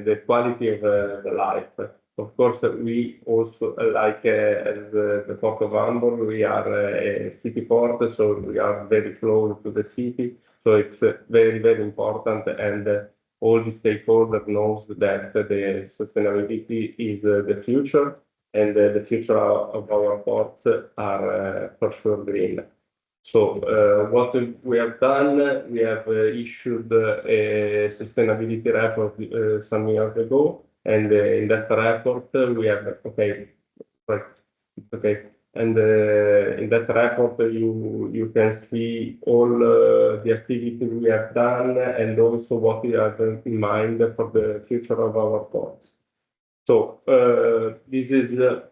the quality of the life. Of course, we also, like as the Port of Hamburg, we are a city port, so we are very close to the city. So it's very, very important, and all the stakeholders knows that the sustainability is the future, and the future of our ports are for sure green. So what we have done, we have issued a sustainability report some years ago, and in that report we have and in that report you can see all the activity we have done, and also what we have in mind for the future of our ports. So this is a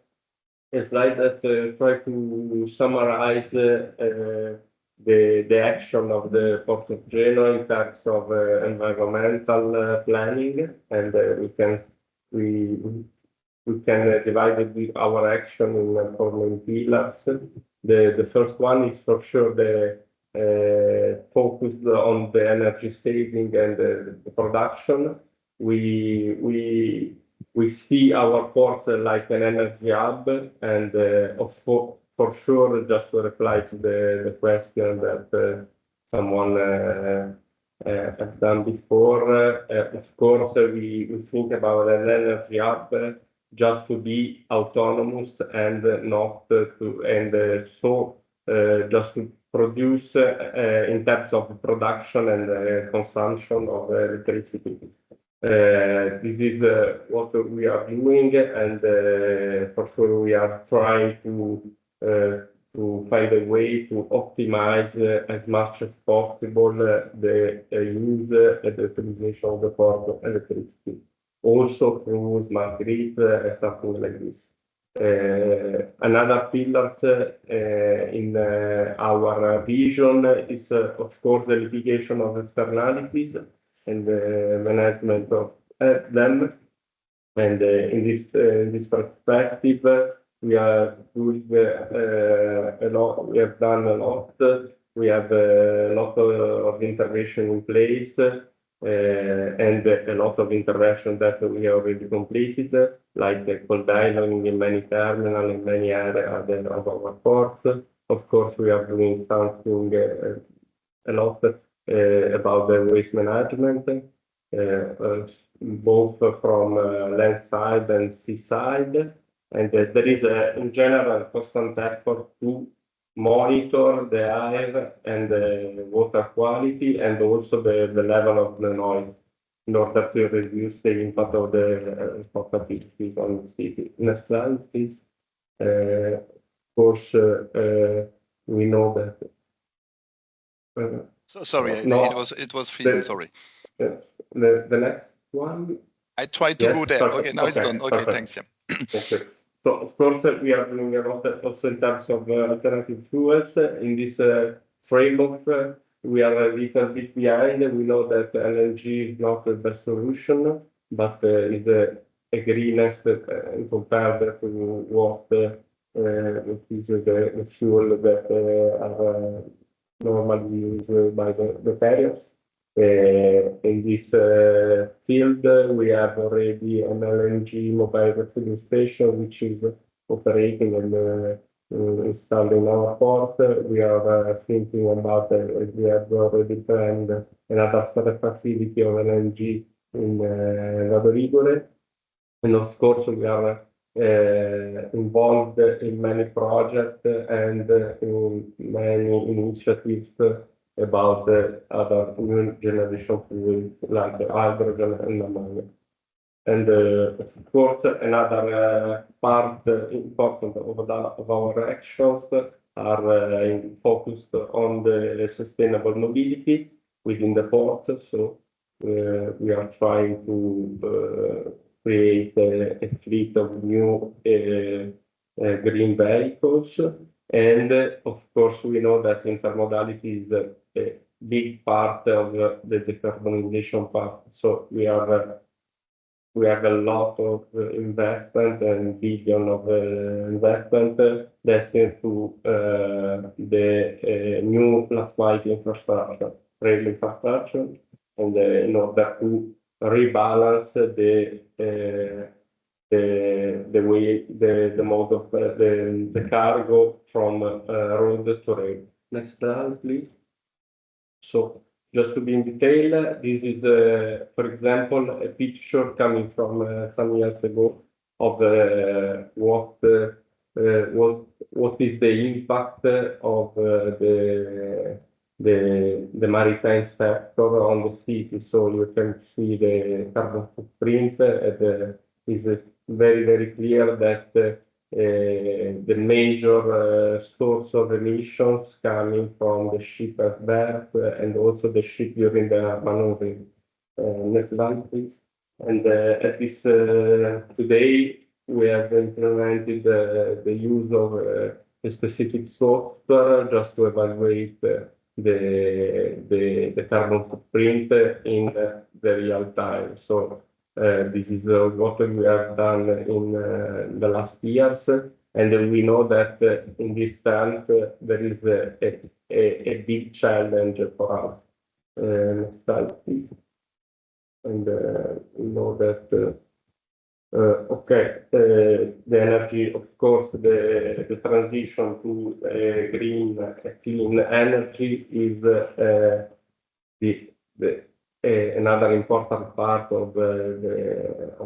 slide that tries to summarize the action of the Port of Genoa in terms of environmental planning, and we can divide our action in four main pillars. The first one is for sure the focused on the energy saving and the production. We see our port like an energy hub, and for sure, just to reply to the question that someone has done before, of course, we think about an energy hub just to be autonomous and not to, and so just to produce in terms of production and consumption of electricity. This is what we are doing, and for sure we are trying to find a way to optimize as much as possible the use and the utilization of the port of electricity, also through smart grid, something like this. Another pillars in our vision is, of course, the mitigation of externalities and the management of them. And in this perspective, we are doing a lot. We have done a lot. We have a lot of intervention in place, and a lot of intervention that we already completed, like the cold dialing in many terminals, in many areas of our ports. Of course, we are doing something a lot about the waste management, both from land side and sea side. And there is in general constant effort to monitor the air and the water quality, and also the level of the noise, in order to reduce the impact of the activities on the city. Next slide, please. Of course, we know that. Sorry, it was freezing. Sorry. The next one. I tried to go there. Perfect. Okay, now it's done. Okay, perfect. Thanks. Yeah. Okay. So of course we are doing a lot also in terms of alternative fuels. In this framework, we are a little bit behind. We know that LNG is not the best solution, but is a greenest compared to what is the fuel that are normally used by the carriers. In this field, we have already an LNG mobile refueling station, which is operating and installed in our port. We are thinking about, we have already planned another facility of LNG in Rodrigo. And of course, we are involved in many projects and in many initiatives about other new generation fuels like hydrogen and ammonia. And of course, another part important of our actions are focused on the sustainable mobility within the ports. So we are trying to create a fleet of new green vehicles. And of course, we know that intermodality is a big part of the decarbonization part. So we have a lot of investment and billion of investment destined to the new last mile infrastructure, rail infrastructure, and in order to rebalance the way the mode of the cargo from road to rail. Next slide, please. So just to be in detail, this is, for example, a picture coming from some years ago of what is the impact of the maritime sector on the city. So you can see the carbon footprint. It is very, very clear that the major source of emissions coming from the ship at berth and also the ship during the maneuvering. Next slide, please. And at this today, we have implemented the use of a specific software just to evaluate the carbon footprint in the real time. So this is what we have done in the last years, and we know that in this tank there is a big challenge for us. Next slide, please. And we know that okay, the energy, of course, the transition to green, clean energy is another important part of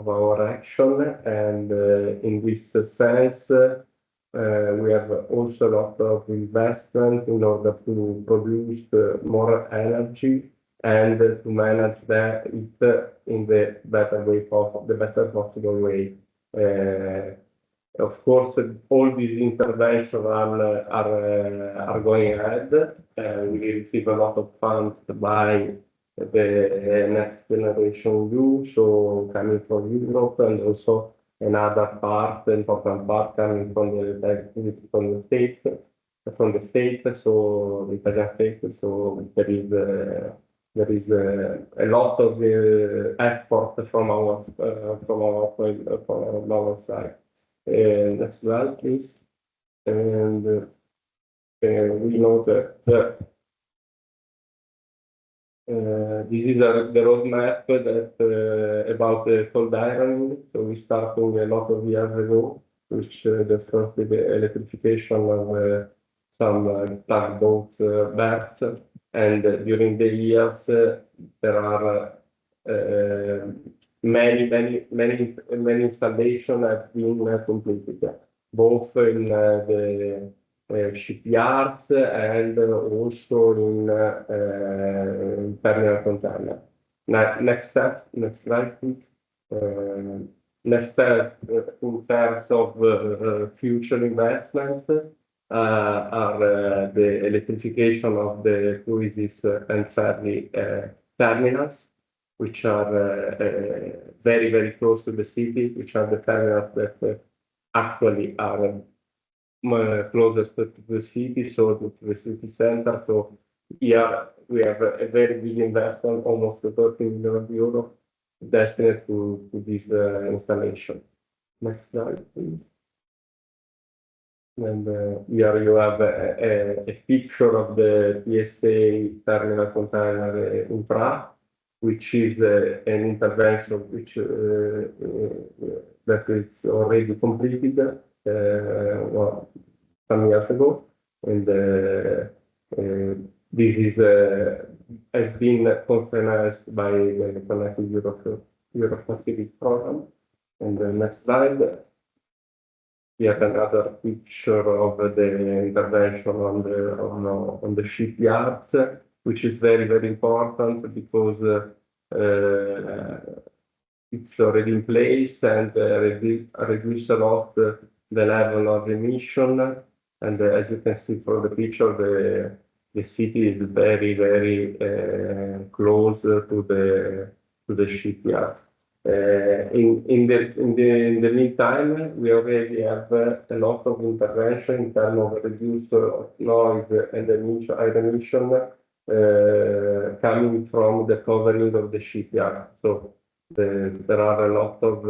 our action, and in this sense, we have also a lot of investment in order to produce more energy and to manage that in the better way possible, the better possible way. Of course, all these interventions are going ahead. We receive a lot of funds by the Next Generation EU, so coming from Europe, and also another part, important part, coming from the state, so the Italian state. So there is a lot of effort from our side. Next slide, please. And we know that this is the roadmap that about the cold ironing. So we started a lot of years ago, which the first the electrification of some tugboat berths, and during the years there are many installations have been completed, both in the shipyards and also in terminal container. Next slide, please. Next step in terms of future investment are the electrification of the cruises and ferry terminals, which are very close to the city, which are the terminals that actually are closest to the city, so to the city center. So here we have a very big investment, almost 13 million euros, destined to this installation. Next slide, please. And here you have a picture of the TSA terminal container in Prague, which is an intervention which that is already completed some years ago, and this is has been co-financed by the Connected Europe Pacific program. And the next slide, we have another picture of the intervention on the shipyards, which is very important because it's already in place and reduce a lot the level of emission. And as you can see from the picture, the city is very close to the shipyard. In the meantime, we already have a lot of intervention in terms of reduced noise and emission coming from the covering of the shipyard. So there are a lot of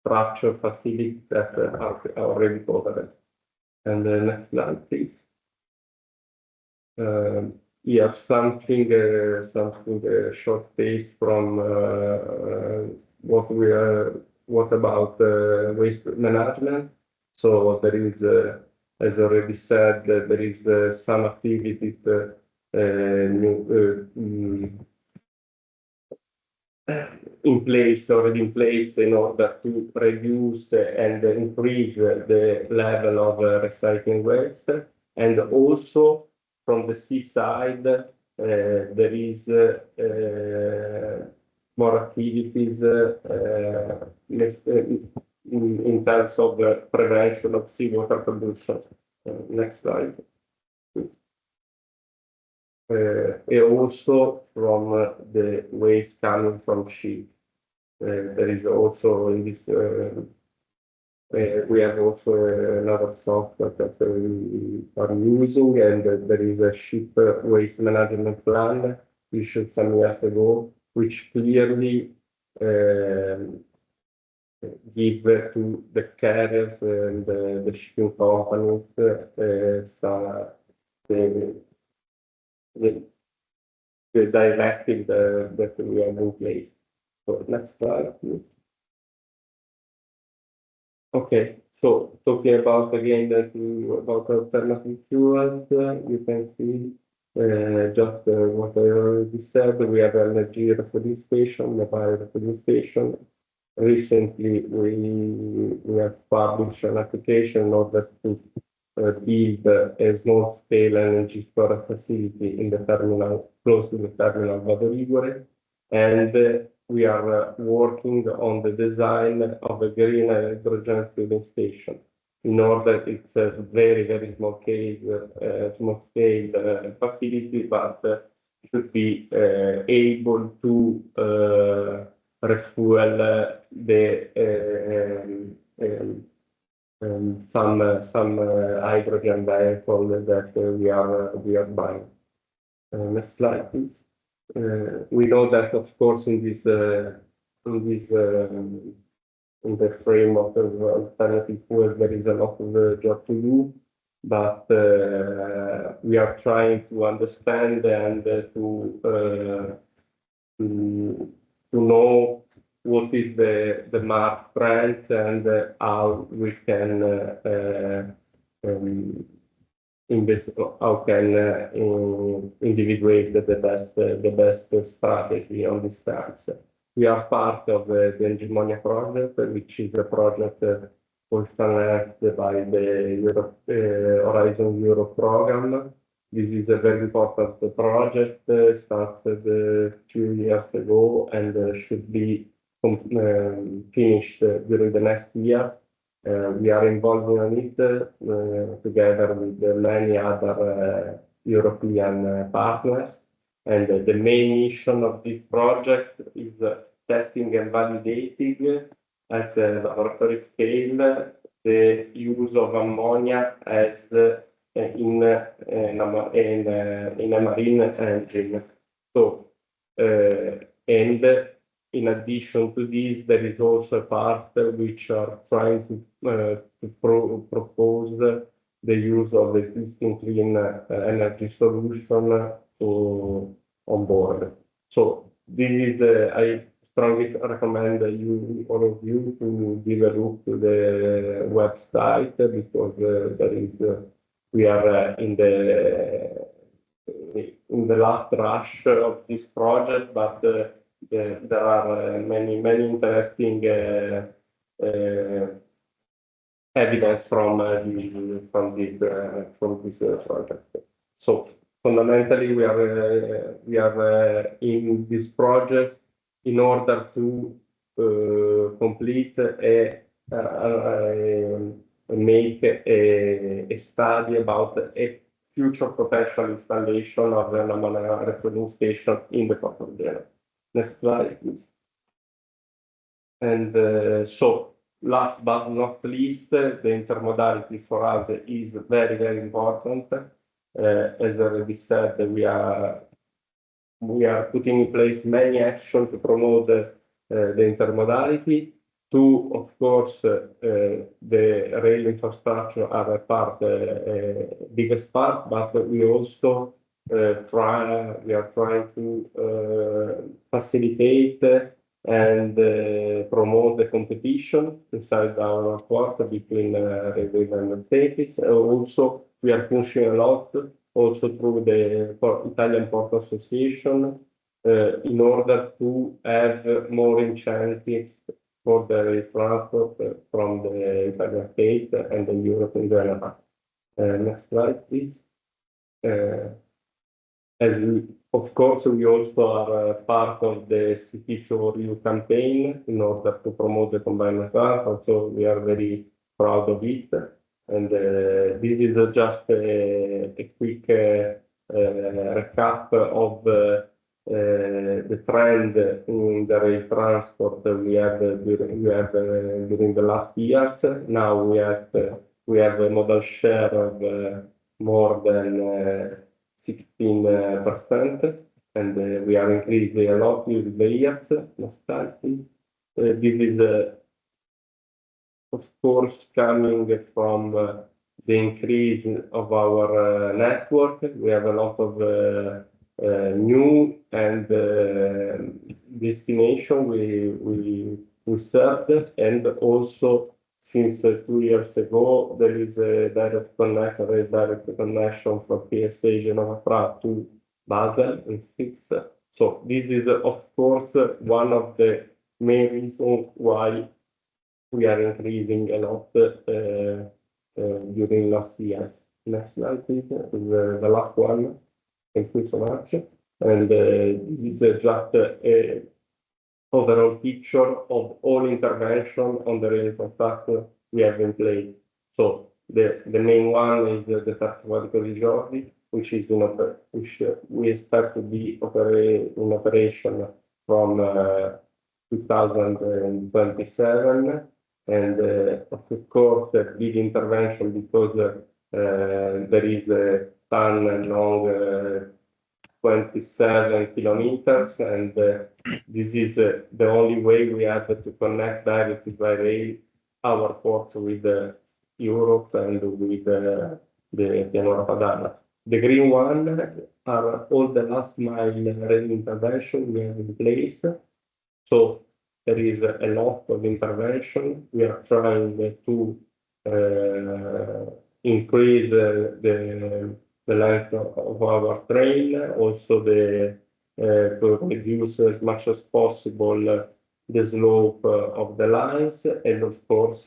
structure facilities that are already covered. And the next slide, please. Here something short pace from what about waste management. So there is, as already said, there is some activities already in place in order to reduce and increase the level of recycling waste, and also from the seaside, there is more activities in terms of prevention of seawater pollution. Next slide. Also from the waste coming from ship. There is also in this we have also another software that we are using, and there is a ship waste management plan issued some years ago, which clearly give to the carriers and the shipping companies directive that we have in place. So next slide, please. Okay, so talking about again about alternative fuels, you can see just what I already said. We have energy refueling station, mobile refueling station. Recently, we have published an application in order to build a small-scale energy storage facility in the terminal, close to the terminal Vado Ligure, and we are working on the design of a green hydrogen fueling station. In order, it's a very small scale facility, but should be able to refuel some hydrogen vehicle that we are buying. Next slide, please. We know that, of course, in the frame of alternative fuel, there is a lot of job to do, but we are trying to understand and to know what is the market trend and how we can invest, how can individuate the best strategy on this terms. We are part of the Engemonia project, which is a project financed by the Horizon Europe program. This is a very important project, started a few years ago and should be finished during the next year. We are involved in it together with many other European partners. And the main mission of this project is testing and validating at the laboratory scale the use of ammonia as in a marine engine. So, and in addition to this, there is also a part which are trying to propose the use of existing clean energy solution on board. So this is I strongly recommend all of you to give a look to the website, because there is we are in the last rush of this project, but there are many interesting evidence from this project. So fundamentally, we are in this project in order to complete make a study about a future potential installation of an ammonia refueling station in the port of Genoa. Next slide, please. And so, last but not least, the intermodality for us is very important. As I already said, we are putting in place many actions to promote the intermodality. Two, of course, the rail infrastructure are a part, biggest part, but we also we are trying to facilitate and promote the competition inside our port between railway and cities. Also, we are pushing a lot also through the Italian Port Association in order to have more incentives for the rail transport from the Italian state and the Europe in general. Next slide, please. Of course, we also are part of the City4You campaign in order to promote the combined transport, so we are very proud of it. And this is just a quick recap of the trend in the rail transport we had during the last years. Now we have a modal share of more than 16%, and we are increasing a lot during the years. Next slide, please. This is of course coming from the increase of our network. We have a lot of new and destination we served, and also since 2 years ago there is a direct connection from PSA Genova Prague to Basel and Spitz. So this is of course one of the main reasons why we are increasing a lot during last years. Next slide, please. The last one. Thank you so much. And this is just a overall picture of all intervention on the rail infrastructure we have in place. So the main one is the Taxi Corridor, which is which we expect to be in operation from 2027, and of course a big intervention because there is a tunnel long 27 kilometers, and this is the only way we have to connect directly by rail our ports with Europe and with the Pianura Padana. The green one are all the last mile rail intervention we have in place. So there is a lot of intervention. We are trying to increase the length of our train, also to reduce as much as possible the slope of the lines, and of course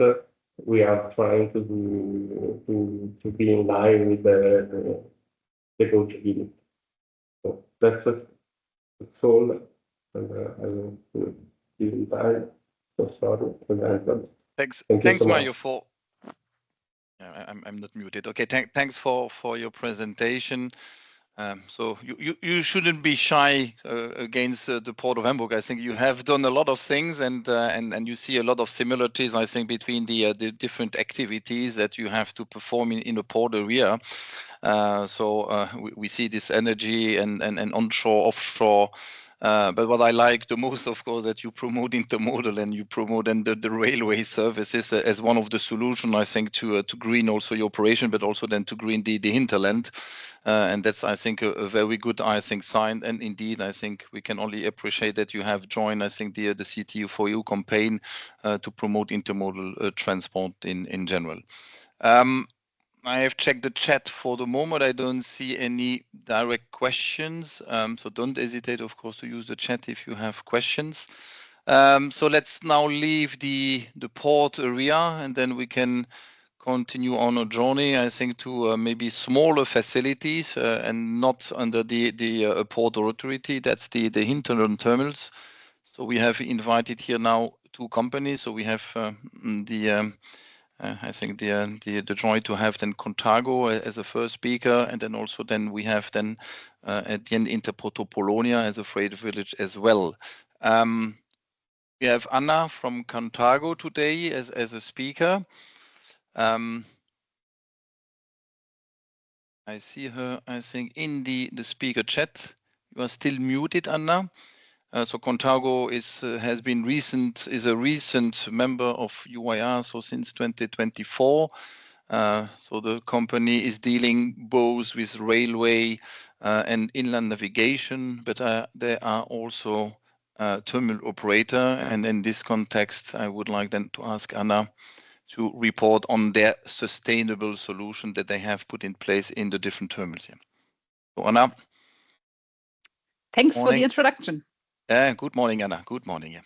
we are trying to be in line with the gaugeability. So that's all. And I will give you time. So sorry. Thanks, so Mario, for. I'm not muted. Okay, thanks for your presentation. So you shouldn't be shy against the Port of Hamburg. I think you have done a lot of things, and you see a lot of similarities, I think, between the different activities that you have to perform in a port area. So we see this energy and onshore, offshore. But what I like the most, of course, that you promote intermodal and you promote the railway services as one of the solutions, I think, to green also your operation, but also then to green the hinterland. And that's, I think, a very good, I think, sign. And indeed, I think we can only appreciate that you have joined, I think, the CTU4U campaign to promote intermodal transport in general. I have checked the chat for the moment. I don't see any direct questions. So don't hesitate, of course, to use the chat if you have questions. So let's now leave the port area, and then we can continue on a journey, I think, to maybe smaller facilities and not under the port authority. That's the hinterland terminals. So we have invited here now 2 companies. So we have I think the joy to have then Contago as a first speaker, and then also then we have then at the end Interporto Polonia as a freight village as well. We have Anna from Contago today as a speaker. I see her, I think, in the speaker chat. You are still muted, Anna. So Contago is a recent member of UIR, so since 2024. So the company is dealing both with railway and inland navigation, but they are also a terminal operator. And in this context, I would like then to ask Anna to report on their sustainable solution that they have put in place in the different terminals here. So Anna. Thanks for the introduction. Good morning, Anna. Good morning.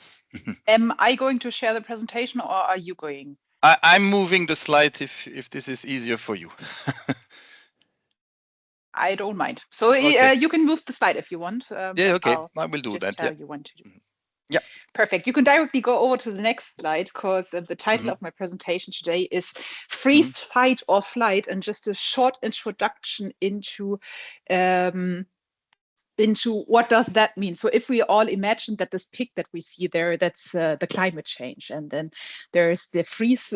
Am I going to share the presentation, or are you going? I'm moving the slide if this is easier for you. I don't mind. So okay. You can move the slide if you want. Yeah, okay. I will do that. Tell you want to do. Yeah. Perfect. You can directly go over to the next slide, because the title of my presentation today is Freeze, Fight or Flight, and just a short introduction into what does that mean. So if we all imagine that this peak that we see there, that's the climate change, and then there's the freeze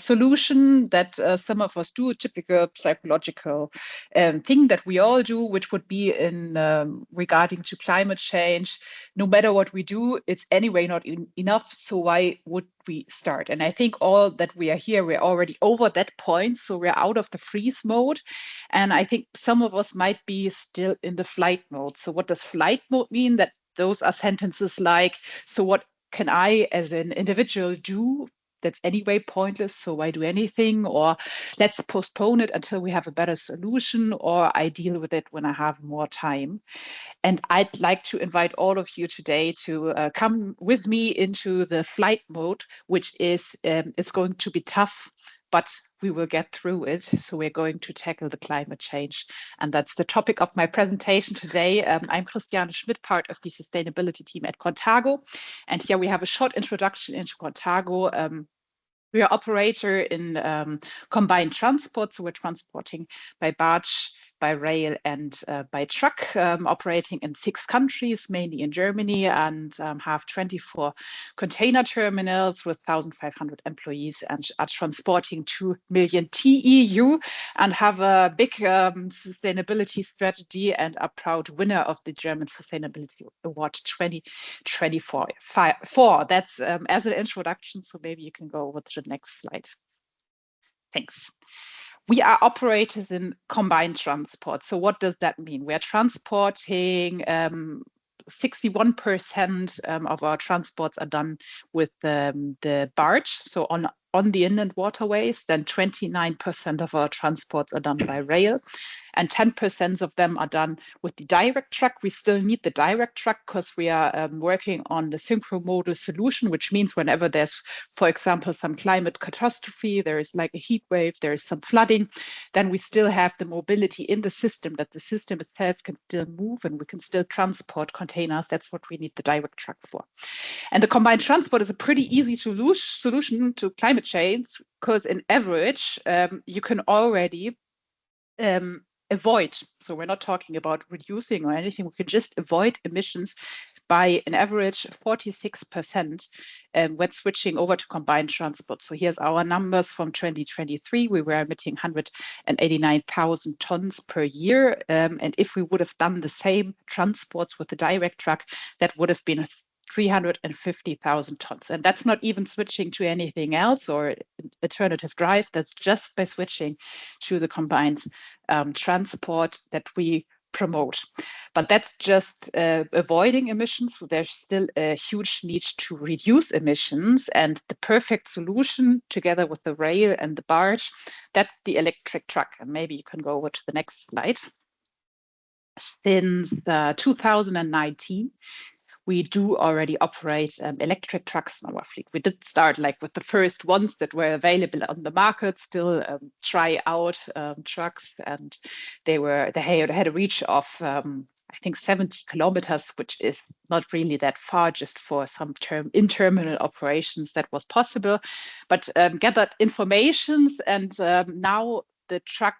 solution that some of us do, a typical psychological thing that we all do, which would be in regarding to climate change, no matter what we do, it's anyway not enough. So why would we start? And I think all that we are here, we're already over that point. So we're out of the freeze mode. And I think some of us might be still in the flight mode. So what does flight mode mean? That those are sentences like, so what can I as an individual do? That's anyway pointless, so why do anything? Or let's postpone it until we have a better solution, or I deal with it when I have more time. And I'd like to invite all of you today to come with me into the flight mode, which is it's going to be tough, but we will get through it. So we're going to tackle the climate change. And that's the topic of my presentation today. I'm Christiane Schmidt, part of the sustainability team at Contago. And here we have a short introduction into Contago. We are operator in combined transport, so we're transporting by barge, by rail, and by truck, operating in 6 countries, mainly in Germany, and have 24 container terminals with 1,500 employees, and are transporting 2 million TEU, and have a big sustainability strategy, and are proud winner of the German Sustainability Award 2024. That's as an introduction, so maybe you can go over to the next slide. Thanks. We are operators in combined transport. So what does that mean? We're transporting 61% of our transports are done with the barge, so on the inland waterways. Then 29% of our transports are done by rail, and 10% of them are done with the direct truck. We still need the direct truck because we are working on the synchromodal solution, which means whenever there's, for example, some climate catastrophe, there is like a heat wave, there is some flooding, then we still have the mobility in the system, that the system itself can still move and we can still transport containers. That's what we need the direct truck for. And the combined transport is a pretty easy solution to climate change, because in average, you can already avoid. So we're not talking about reducing or anything. We can just avoid emissions by an average 46% when switching over to combined transport. So here's our numbers from 2023. We were emitting 189,000 tons per year. And if we would have done the same transports with the direct truck, that would have been 350,000 tons. And that's not even switching to anything else or alternative drive. That's just by switching to the combined transport that we promote. But that's just avoiding emissions. So there's still a huge need to reduce emissions. And the perfect solution, together with the rail and the barge, that's the electric truck. And maybe you can go over to the next slide. Since 2019, we do already operate electric trucks in our fleet. We did start like with the first ones that were available on the market, still try out trucks, and they had a reach of I think 70 kilometers, which is not really that far, just for some in-terminal operations that was possible. But gathered informations, and now the truck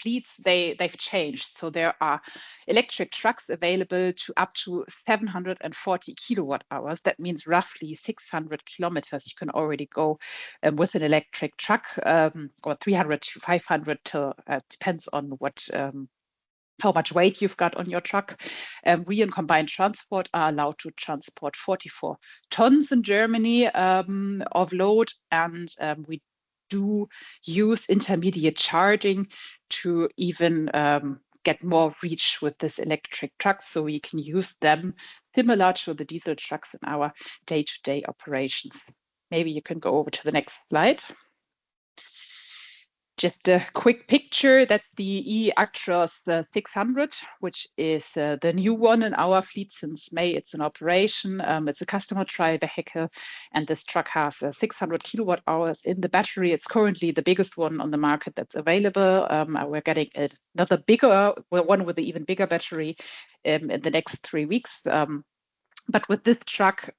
fleets, they've changed. So there are electric trucks available to up to 740 kilowatt hours. That means roughly 600 kilometers you can already go with an electric truck, or 300 to 500 till depends on what how much weight you've got on your truck. We in combined transport are allowed to transport 44 tons in Germany of load, and we do use intermediate charging to even get more reach with this electric trucks, so we can use them similar to the diesel trucks in our day-to-day operations. Maybe you can go over to the next slide. Just a quick picture. That's the eActros 600, which is the new one in our fleet since May. It's in operation. It's a customer trial vehicle, and this truck has 600 kilowatt hours in the battery. It's currently the biggest one on the market that's available. We're getting another bigger one with an even bigger battery in the next 3 weeks. But with this truck,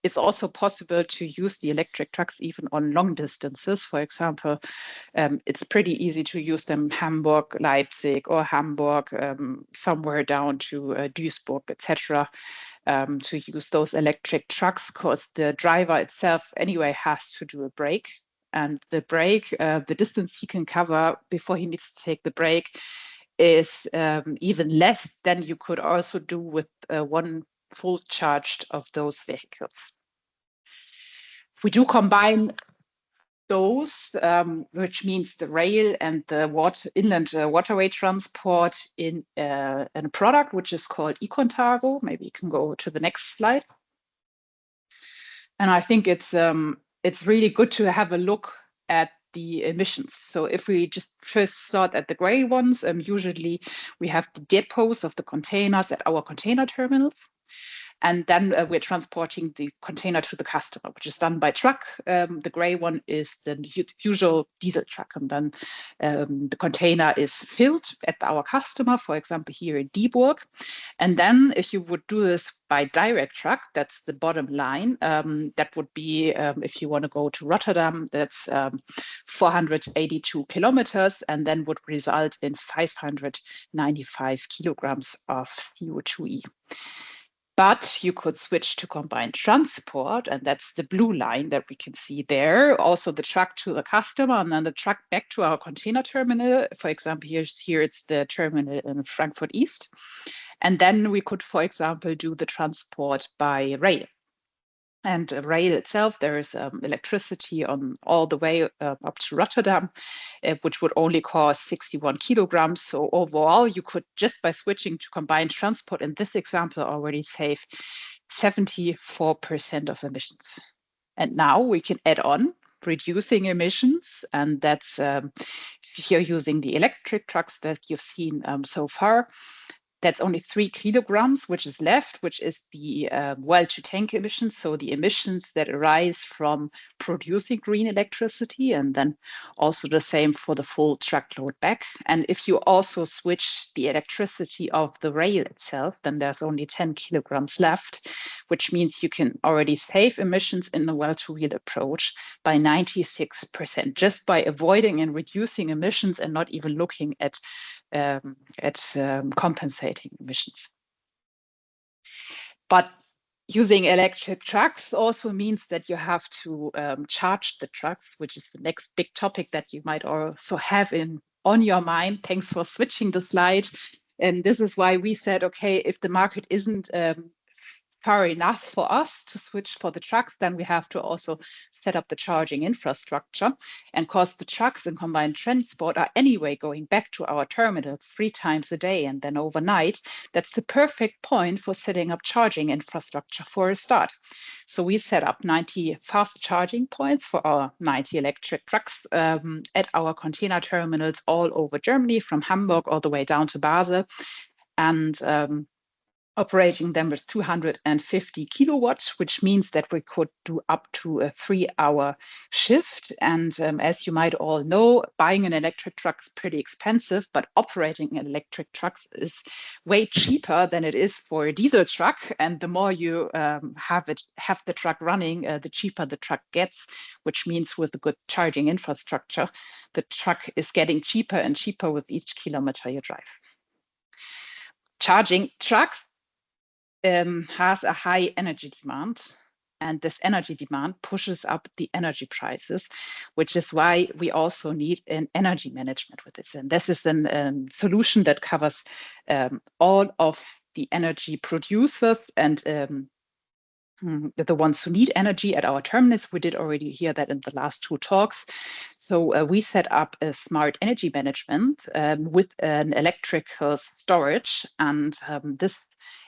it's also possible to use the electric trucks even on long distances. For example, it's pretty easy to use them Hamburg, Leipzig, or Hamburg, somewhere down to Duisburg, etc. To use those electric trucks, because the driver itself anyway has to do a brake. And the brake, the distance he can cover before he needs to take the brake, is even less than you could also do with one full charge of those vehicles. We do combine those, which means the rail and the inland waterway transport in a product which is called Econtago. Maybe you can go to the next slide. And I think it's really good to have a look at the emissions. So if we just first start at the gray ones, usually we have the depots of the containers at our container terminals. And then we're transporting the container to the customer, which is done by truck. The gray one is the usual diesel truck. And then the container is filled at our customer, for example, here in Dieburg. And then if you would do this by direct truck, that's the bottom line. That would be, if you want to go to Rotterdam, that's 482 kilometers, and then would result in 595 kilograms of CO2e. But you could switch to combined transport, and that's the blue line that we can see there. Also the truck to the customer, and then the truck back to our container terminal. For example, here it's the terminal in Frankfurt East. And then we could, for example, do the transport by rail. And rail itself, there is electricity on all the way up to Rotterdam, which would only cost 61 kilograms. So overall, you could, just by switching to combined transport in this example, already save 74% of emissions. And now we can add on reducing emissions. And that's if you're using the electric trucks that you've seen so far. That's only 3 kilograms, which is left, which is the well-to-tank emissions. So the emissions that arise from producing green electricity, and then also the same for the full truckload back. And if you also switch the electricity of the rail itself, then there's only 10 kilograms left, which means you can already save emissions in the well-to-wheel approach by 96%, just by avoiding and reducing emissions and not even looking at compensating emissions. But using electric trucks also means that you have to charge the trucks, which is the next big topic that you might also have on your mind. Thanks for switching the slide. And this is why we said, okay, if the market isn't far enough for us to switch for the trucks, then we have to also set up the charging infrastructure. And because the trucks in combined transport are anyway going back to our terminals 3 times a day and then overnight, that's the perfect point for setting up charging infrastructure for a start. So we set up 90 fast charging points for our 90 electric trucks at our container terminals all over Germany, from Hamburg all the way down to Basel. And operating them with 250 kilowatts, which means that we could do up to a 3-hour shift. And as you might all know, buying an electric truck is pretty expensive, but operating an electric truck is way cheaper than it is for a diesel truck. And the more you have the truck running, the cheaper the truck gets, which means with a good charging infrastructure, the truck is getting cheaper and cheaper with each kilometer you drive. Charging trucks has a high energy demand, and this energy demand pushes up the energy prices, which is why we also need an energy management with this. And this is a solution that covers all of the energy producers and the ones who need energy at our terminals. We did already hear that in the last 2 talks. So we set up a smart energy management with an electrical storage, and this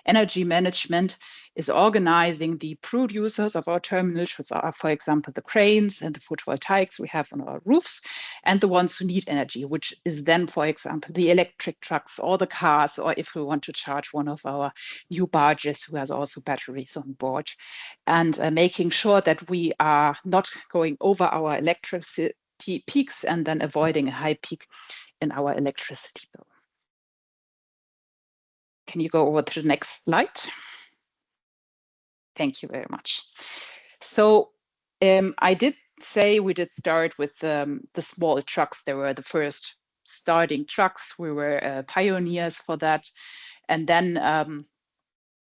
energy management is organizing the producers of our terminals, which are, for example, the cranes and the photovoltaics we have on our roofs, and the ones who need energy, which is then, for example, the electric trucks or the cars, or if we want to charge one of our new barges who has also batteries on board, and making sure that we are not going over our electricity peaks and then avoiding a high peak in our electricity bill. Can you go over to the next slide? Thank you very much. So I did say we did start with the small trucks. They were the first starting trucks. We were pioneers for that. And then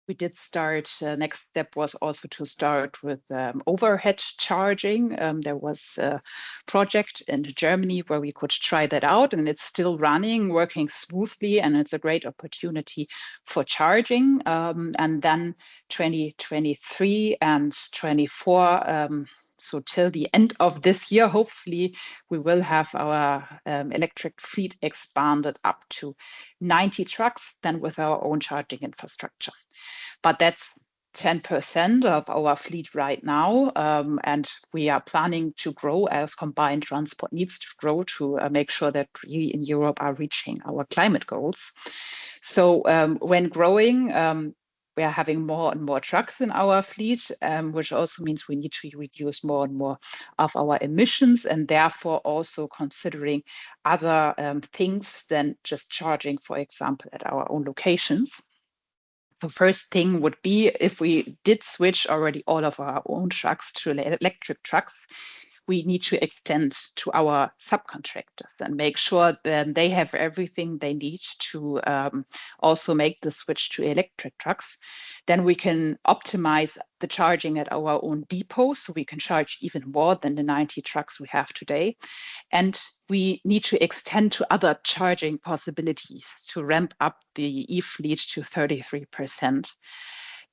we did start, next step was also to start with overhead charging. There was a project in Germany where we could try that out, and it's still running, working smoothly, and it's a great opportunity for charging. And then 2023 and 24, so till the end of this year, hopefully, we will have our electric fleet expanded up to 90 trucks, then with our own charging infrastructure. But that's 10% of our fleet right now. And we are planning to grow as combined transport needs to grow to make sure that we in Europe are reaching our climate goals. So when growing, we are having more and more trucks in our fleet, which also means we need to reduce more and more of our emissions, and therefore also considering other things than just charging, for example, at our own locations. The first thing would be if we did switch already all of our own trucks to electric trucks, we need to extend to our subcontractors and make sure that they have everything they need to also make the switch to electric trucks. Then we can optimize the charging at our own depot, so we can charge even more than the 90 trucks we have today. And we need to extend to other charging possibilities to ramp up the e-fleet to 33%.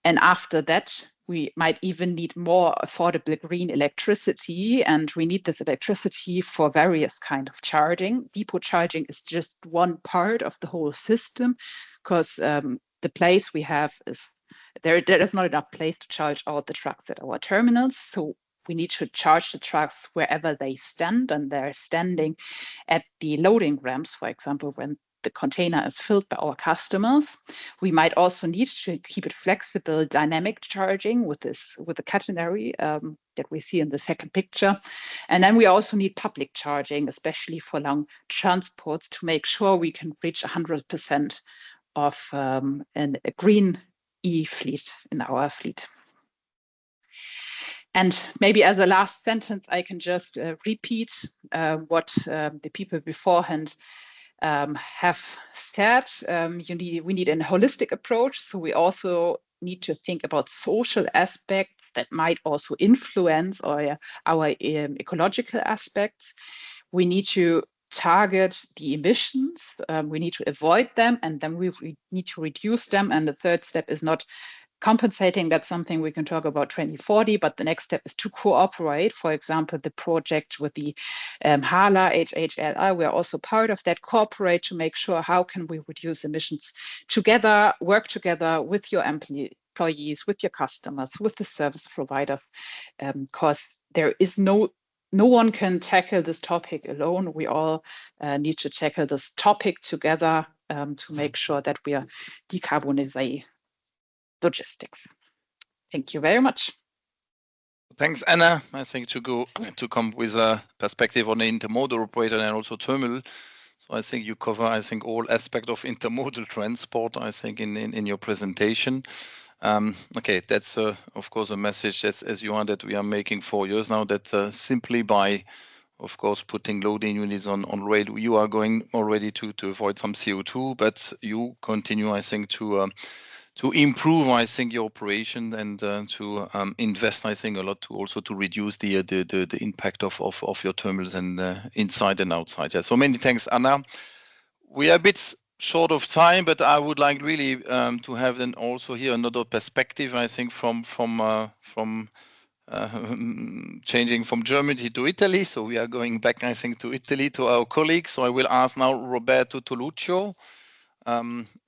And after that, we might even need more affordable green electricity, and we need this electricity for various kinds of charging. Depot charging is just one part of the whole system, because the place we have is there is not enough place to charge all the trucks at our terminals. So we need to charge the trucks wherever they stand, and they're standing at the loading ramps, for example, when the container is filled by our customers. We might also need to keep it flexible, dynamic charging with the catenary that we see in the second picture. And then we also need public charging, especially for long transports, to make sure we can reach 100% of a green e-fleet in our fleet. And maybe as a last sentence, I can just repeat what the people beforehand have said. We need a holistic approach. So we also need to think about social aspects that might also influence our ecological aspects. We need to target the emissions. We need to avoid them, and then we need to reduce them. And the third step is not compensating. That's something we can talk about 2040, but the next step is to cooperate. For example, the project with the HALA, HHLI, we're also part of that, cooperate to make sure how can we reduce emissions together, work together with your employees, with your customers, with the service providers, because there is no one can tackle this topic alone. We all need to tackle this topic together to make sure that we are decarbonizing logistics. Thank you very much. Thanks, Anna. I think to come with a perspective on the intermodal operator and also terminal. So I think you cover, all aspects of intermodal transport, in your presentation. Okay, that's of course a message as you are that we are making 4 years now, that simply by, of course, putting loading units on rail, you are going already to avoid some CO2, but you continue, to improve, your operation and to invest, a lot to also to reduce the impact of your terminals and inside and outside. Yeah. So many thanks, Anna. We are a bit short of time, but I would like really to have then also here another perspective. From changing from Germany to Italy. So we are going back, to Italy to our colleagues. So I will ask now Roberto Toluccio,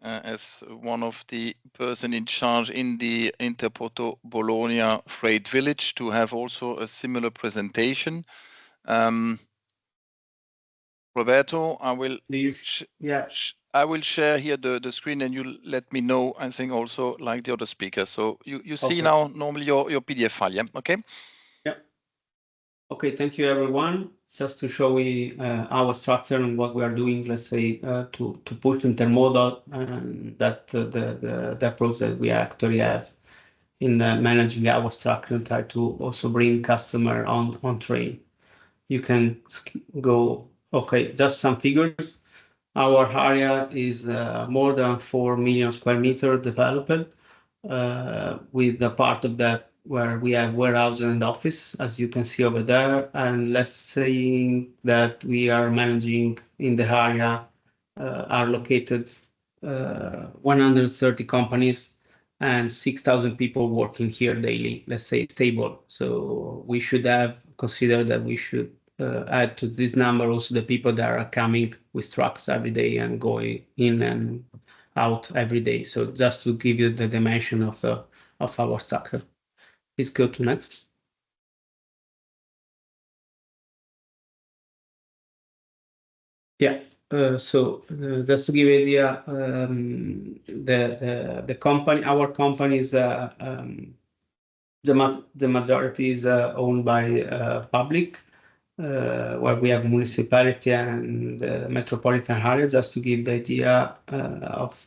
as one of the person in charge in the Interporto Bologna Freight Village, to have also a similar presentation. Roberto, I will I will share here the screen, and you let me know, also like the other speaker. So you see now normally your PDF file, yeah? Okay. Yeah. Okay, thank you everyone. Just to show our structure and what we are doing, let's say, to push intermodal, and that the approach that we actually have in managing our structure, and try to also bring customer on train. You can go, okay, just some figures. Our area is more than 4 million square meters developed. with the part of that where we have warehouse and office, as you can see over there. And let's say that we are managing in the area are located 130 companies and 6,000 people working here daily, let's say stable. So we should have considered that we should add to this number also the people that are coming with trucks every day and going in and out every day. So just to give you the dimension of our structure. Please go to next. Yeah. So just to give you an idea, the company, our company is the majority is owned by public, where we have municipality and metropolitan area, just to give the idea of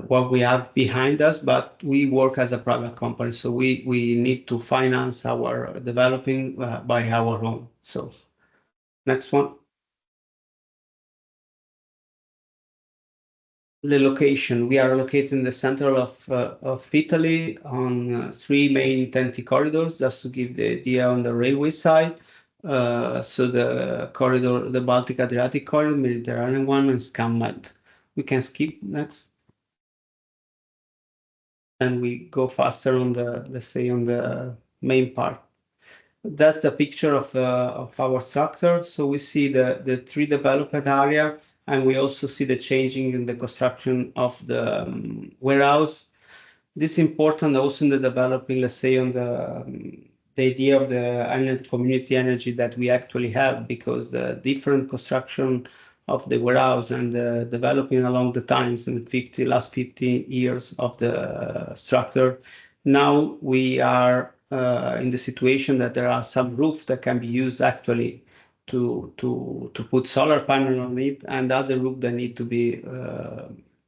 what we have behind us. But we work as a private company, so we need to finance our developing by our own. So next one. The location. We are located in the center of Italy on 3 main TEN-T corridors, just to give the idea on the railway side. So the corridor, the Baltic Adriatic corridor, Mediterranean one, and SCAMMED. We can skip next. And we go faster on the, let's say, on the main part. That's the picture of our structure. So we see the 3 developed area, and we also see the changing in the construction of the warehouse. This is important also in the developing, let's say, on the idea of the energy, community energy that we actually have, because the different construction of the warehouse and the developing along the times in last 50 years of the structure. Now we are in the situation that there are some roofs that can be used actually to put solar panel on it, and other roof that need to be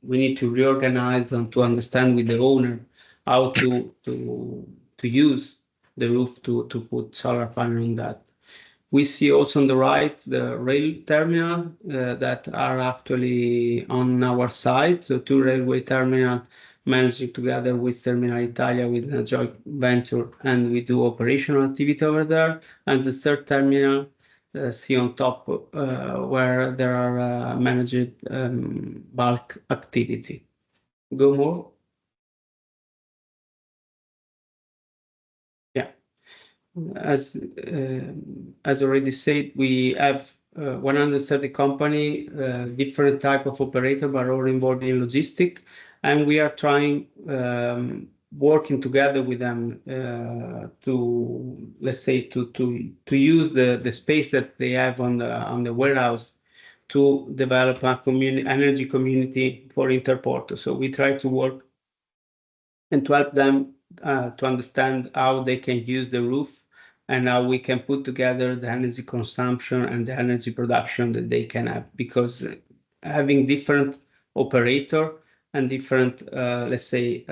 we need to reorganize and to understand with the owner how to use the roof to put solar panel on that. We see also on the right the rail terminal that are actually on our side. So 2 railway terminals managing together with Terminal Italia with a joint venture, and we do operational activity over there. And the 3rd terminal, see on top, where there are managed bulk activity. Go more. Yeah. As already said, we have 130 company, different type of operator, but all involved in logistic, and we are trying working together with them to, let's say, to use the space that they have on the warehouse to develop a energy community for Interporto. So we try to work and to help them to understand how they can use the roof and how we can put together the energy consumption and the energy production that they can have, because having different operator and different, let's say,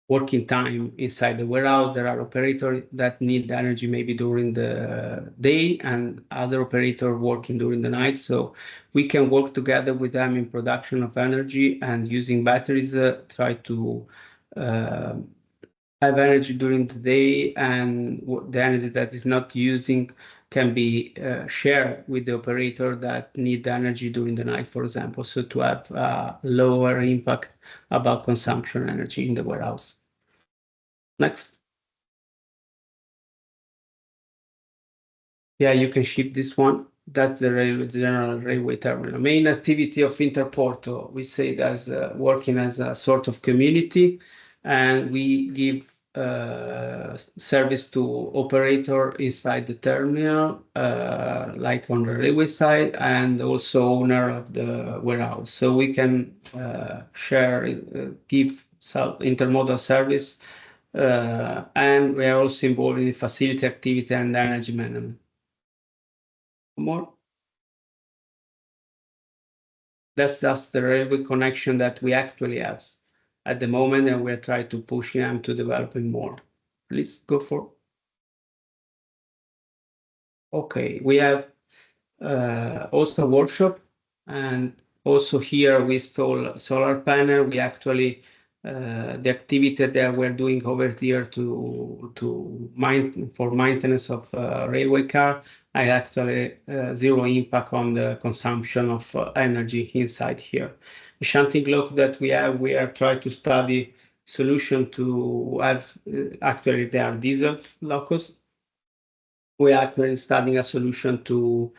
working time inside the warehouse, there are operators that need the energy maybe during the day and other operator working during the night. So we can work together with them in production of energy and using batteries, try to have energy during the day, and the energy that is not using can be shared with the operator that need the energy during the night, for example, so to have lower impact about consumption energy in the warehouse. Next. Yeah, you can ship this one. That's the general railway terminal. Main activity of Interporto, we say it as working as a sort of community, and we give service to operator inside the terminal, like on the railway side, and also owner of the warehouse. So we can share, give intermodal service, and we are also involved in facility activity and energy management. More. That's just the railway connection that we actually have at the moment, and we're trying to push them to developing more. Please go for. Okay, we have also a workshop, and also here we install solar panel. We actually the activity that we're doing over here for maintenance of railway car, I actually zero impact on the consumption of energy inside here. The shunting lock that we are trying to study solution to have, actually they are diesel locos. We are actually studying a solution to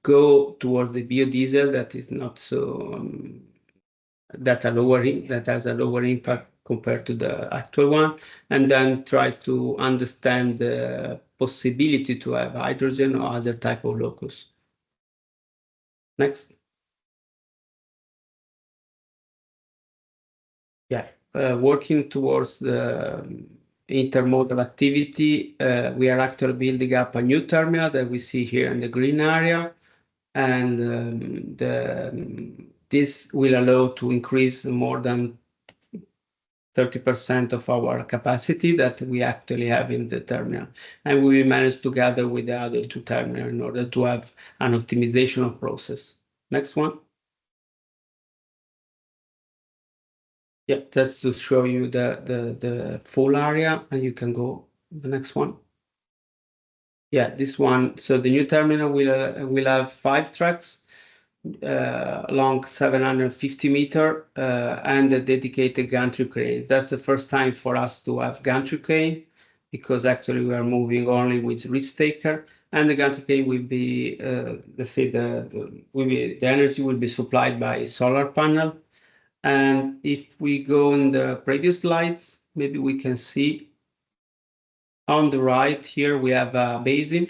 go towards the biodiesel that is not so that has a lower impact compared to the actual one, and then try to understand the possibility to have hydrogen or other type of locus. Next. Yeah, working towards the intermodal activity, we are actually building up a new terminal that we see here in the green area, and this will allow to increase more than 30% of our capacity that we actually have in the terminal. And we will manage together with the other two terminals in order to have an optimization process. Next one. Yeah, just to show you the full area, and you can go the next one. Yeah, this one. So the new terminal will have 5 tracks along 750 meter and a dedicated gantry crane. That's the first time for us to have gantry crane, because actually we are moving only with reach staker, and the gantry crane will be, let's say, the energy will be supplied by solar panel. And if we go in the previous slides, maybe we can see on the right here we have a basin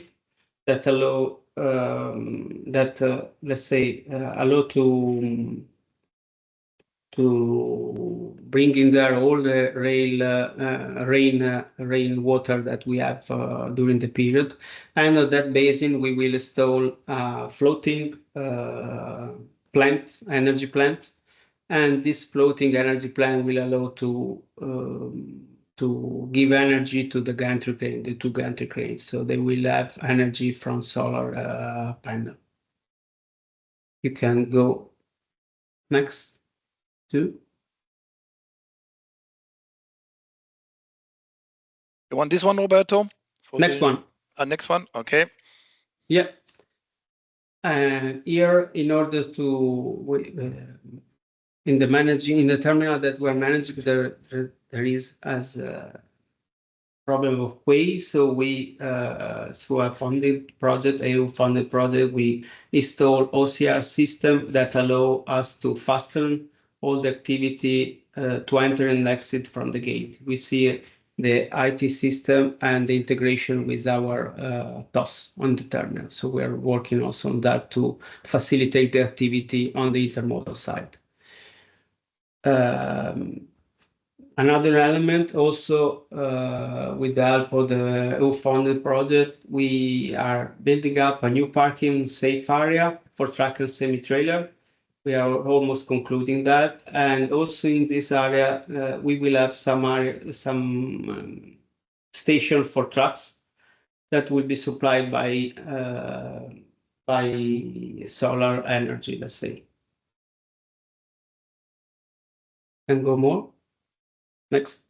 that allow let's say allow to bring in there all the rain water that we have during the period. And on that basin we will install floating energy plant, and this floating energy plant will allow to give energy to the gantry crane, the 2 gantry cranes, so they will have energy from solar panel. You can go next to. You want this one, Roberto? Next one. Next one, okay. Yeah. And here, in order to in the terminal that we're managing, there is as a problem of waste. So we, through a EU-funded project, we install OCR system that allow us to fasten all the activity to enter and exit from the gate. We see the IT system and the integration with our TOS on the terminal. So we are working also on that to facilitate the activity on the intermodal side. Another element also, with the help of the EU-funded project, we are building up a new parking safe area for truck and semi-trailer. We are almost concluding that, and also in this area we will have some station for trucks that will be supplied by solar energy, let's say. Can go more. Next.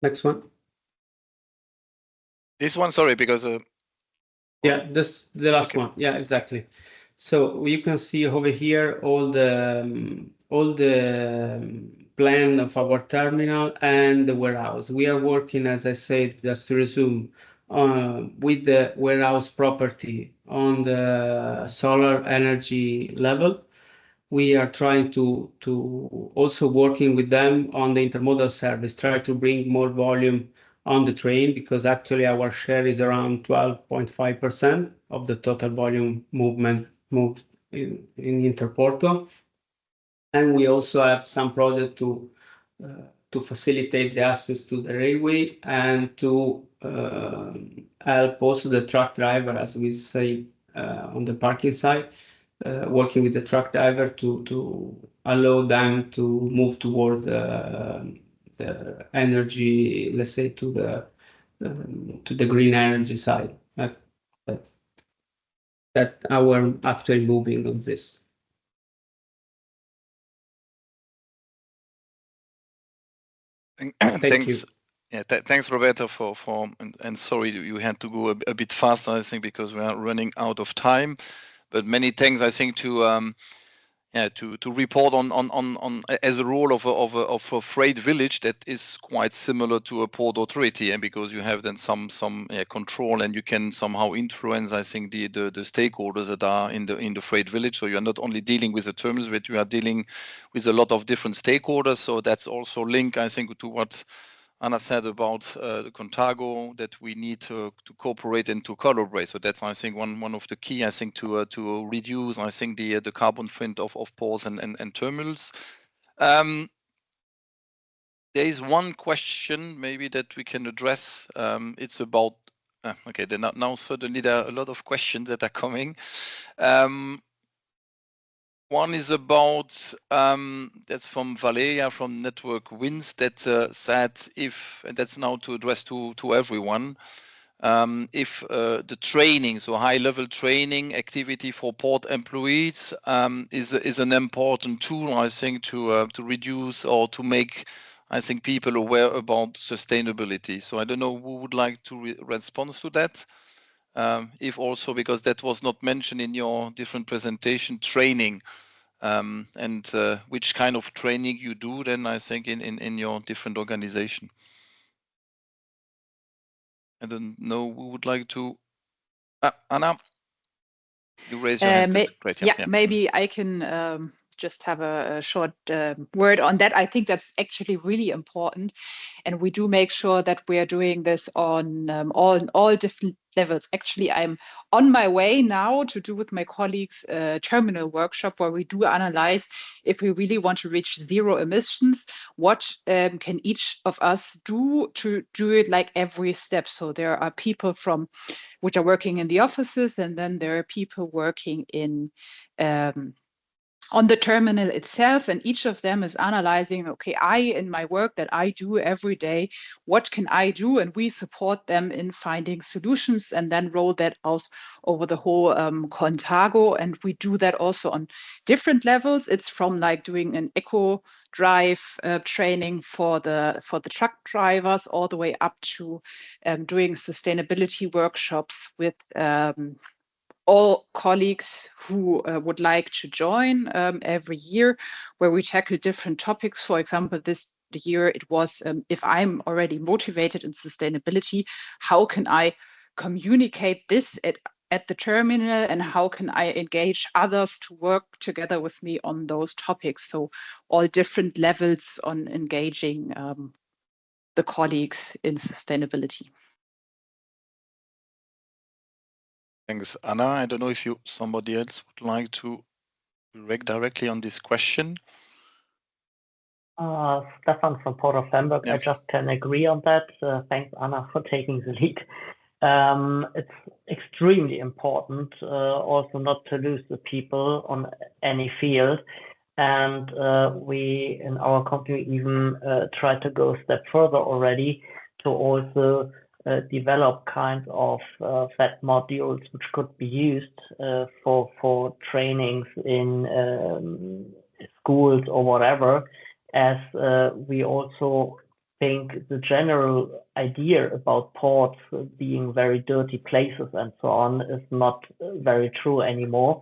Next one. This one, sorry, because yeah, this the last one. Yeah, exactly. So you can see over here all the plan of our terminal and the warehouse. We are working, as I said, just to resume, with the warehouse property on the solar energy level. We are trying to also working with them on the intermodal service, try to bring more volume on the train, because actually our share is around 12.5% of the total volume moved in Interporto. And we also have some project to facilitate the access to the railway and to help also the truck driver, as we say, on the parking side, working with the truck driver to allow them to move toward the energy, let's say, to the green energy side. that are actually moving on this. Thank you. Yeah, thanks, Roberto, and sorry you had to go a bit faster, I think, because we are running out of time. But many thanks, I think, to report on as a role of a freight village that is quite similar to a port authority, and because you have then some control and you can somehow influence, I think, the stakeholders that are in the freight village. So you are not only dealing with the terminals, but you are dealing with a lot of different stakeholders. So that's also linked, I think, to what Anna said about the Contago, that we need to cooperate and to collaborate. So that's, I think, one of the key, I think, to reduce, I think, the carbon footprint of ports and terminals. There is one question maybe that we can address. It's about okay. Now suddenly there are a lot of questions that are coming. One is about, that's from Valeria from Network Wins, that said if, and that's now to address to everyone, if the training, so high-level training activity for port employees is an important tool, I think, to reduce or to make, I think, people aware about sustainability. So I don't know who would like to respond to that. If also, because that was not mentioned in your different presentation, training, and which kind of training you do then, I think, in your different organization. I don't know who would like to. Anna, you raise your hand. That's great. Yeah, maybe I can just have a short word on that. I think that's actually really important, and we do make sure that we are doing this on all different levels. Actually, I'm on my way now to do with my colleagues a terminal workshop where we do analyze if we really want to reach zero emissions, what can each of us do to do it like every step. So there are people which are working in the offices, and then there are people working in on the terminal itself, and each of them is analyzing, okay, in my work that I do every day, what can I do? And we support them in finding solutions and then roll that out over the whole Contago. And we do that also on different levels. It's from like doing an eco drive training for the truck drivers, all the way up to doing sustainability workshops with all colleagues who would like to join every year, where we tackle different topics. For example, this year it was, if I'm already motivated in sustainability, how can I communicate this at the terminal, and how can I engage others to work together with me on those topics? So all different levels on engaging the colleagues in sustainability. Thanks, Anna. I don't know if somebody else would like to react directly on this question. Stefan from Port of Hamburg. Yeah. I just can agree on that. Thanks, Anna, for taking the lead. It's extremely important also not to lose the people on any field. And we in our company even try to go a step further already to also develop kinds of fat modules which could be used for trainings in schools or whatever, as we also think the general idea about ports being very dirty places and so on is not very true anymore.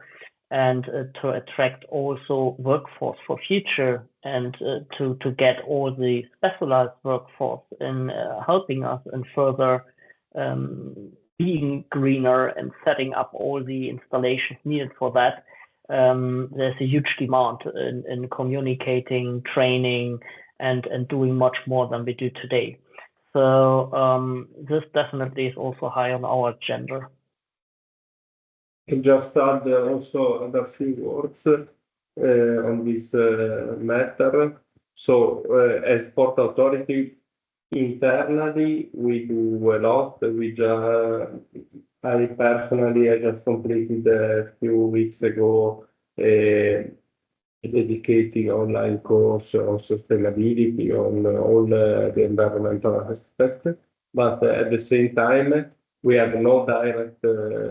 And to attract also workforce for future, and to get all the specialized workforce in helping us in further being greener and setting up all the installations needed for that. There's a huge demand in communicating, training, and doing much more than we do today. So this definitely is also high on our agenda. Can just add also other few words on this matter. So as Port Authority, internally, we do a lot. I personally, I just completed a few weeks ago a dedicated online course on sustainability, on all the environmental aspects. But at the same time, We have no direct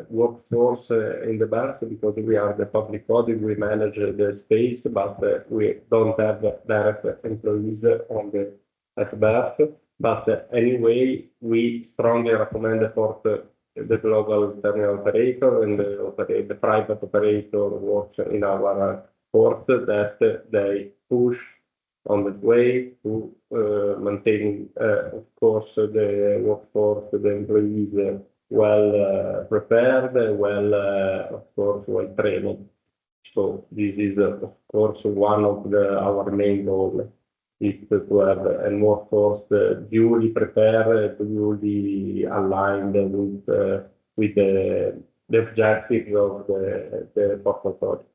workforce in the berth because we are the public body. We manage the space, but we don't have direct employees at berth. But anyway, we strongly recommend for the global terminal operator and the private operator works in our port that they push on the way to maintaining, of course, the workforce, the employees well prepared, of course, well trained. So this is, of course, one of our main goals is to have a workforce duly prepared, duly aligned with the objectives of the port authority.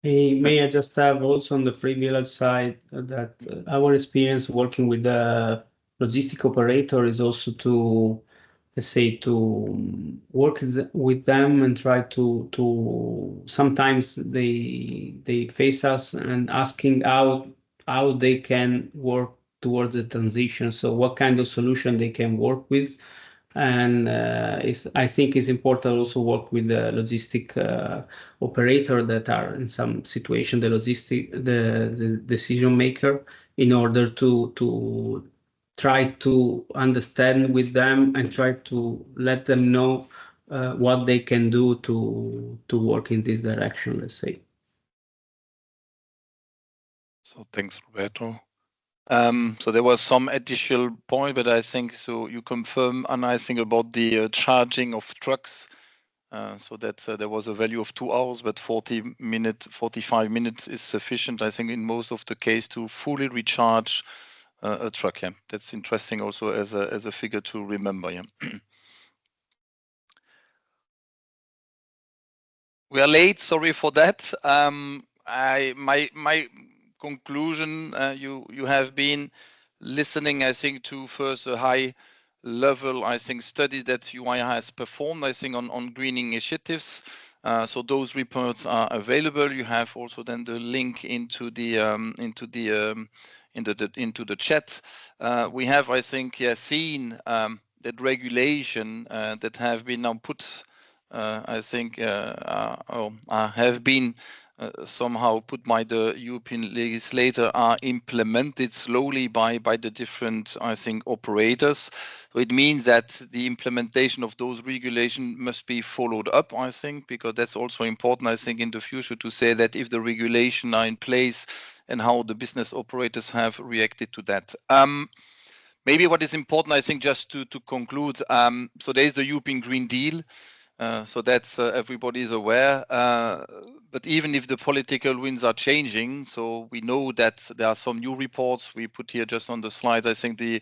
May I just have also on the freewheeler side that our experience working with the logistic operator is also to, let's say, to work with them and try to sometimes they face us and asking how they can work towards the transition. So what kind of solution they can work with. And I think it's important also work with the logistic operator that are in some situation the decision maker in order to try to understand with them and try to let them know what they can do to work in this direction, let's say. So thanks, Roberto. So there was some additional point, but I think so you confirm, and I think about the charging of trucks. So that there was a value of 2 hours, but 45 minutes is sufficient, I think, in most of the case to fully recharge a truck. Yeah, that's interesting also as a figure to remember. Yeah. We are late. Sorry for that. My conclusion. You have been listening, I think, to first a high level, I think, study that UIA has performed, I think, on greening initiatives. So those reports are available. You have also then the link into the chat. We have, I think, seen that regulation that have been now put, I think, have been somehow put by the European legislator are implemented slowly by the different, I think, operators. So it means that the implementation of those regulations must be followed up, I think, because that's also important, I think, in the future to say that if the regulations are in place and how the business operators have reacted to that. Maybe what is important, I think, just to conclude, so there is the European Green Deal. So that's everybody is aware. But even if the political winds are changing, so we know that there are some new reports we put here just on the slide. I think the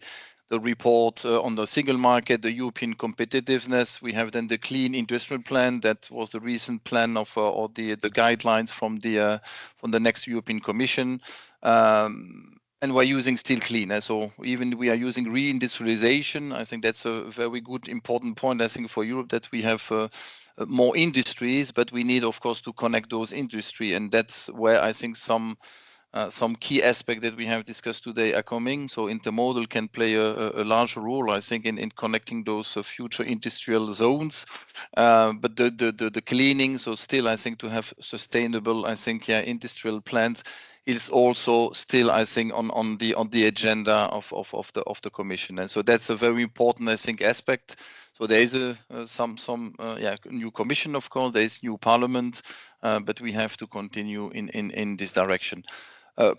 report on the single market, the European competitiveness. We have then the clean industrial plan. That was the recent plan of or the guidelines from the next European Commission. And we're using still clean. So even we are using reindustrialization. I think that's a very good, important point, I think, for Europe, that we have more industries, but we need, of course, to connect those industry. And that's where I think some key aspects that we have discussed today are coming. So intermodal can play a large role, I think, in connecting those future industrial zones. But the cleaning, so still, I think, to have sustainable, I think, industrial plants is also still, I think, on the agenda of the Commission. And so that's a very important, I think, aspect. So there is some new Commission, of course. There is new Parliament, but we have to continue in this direction.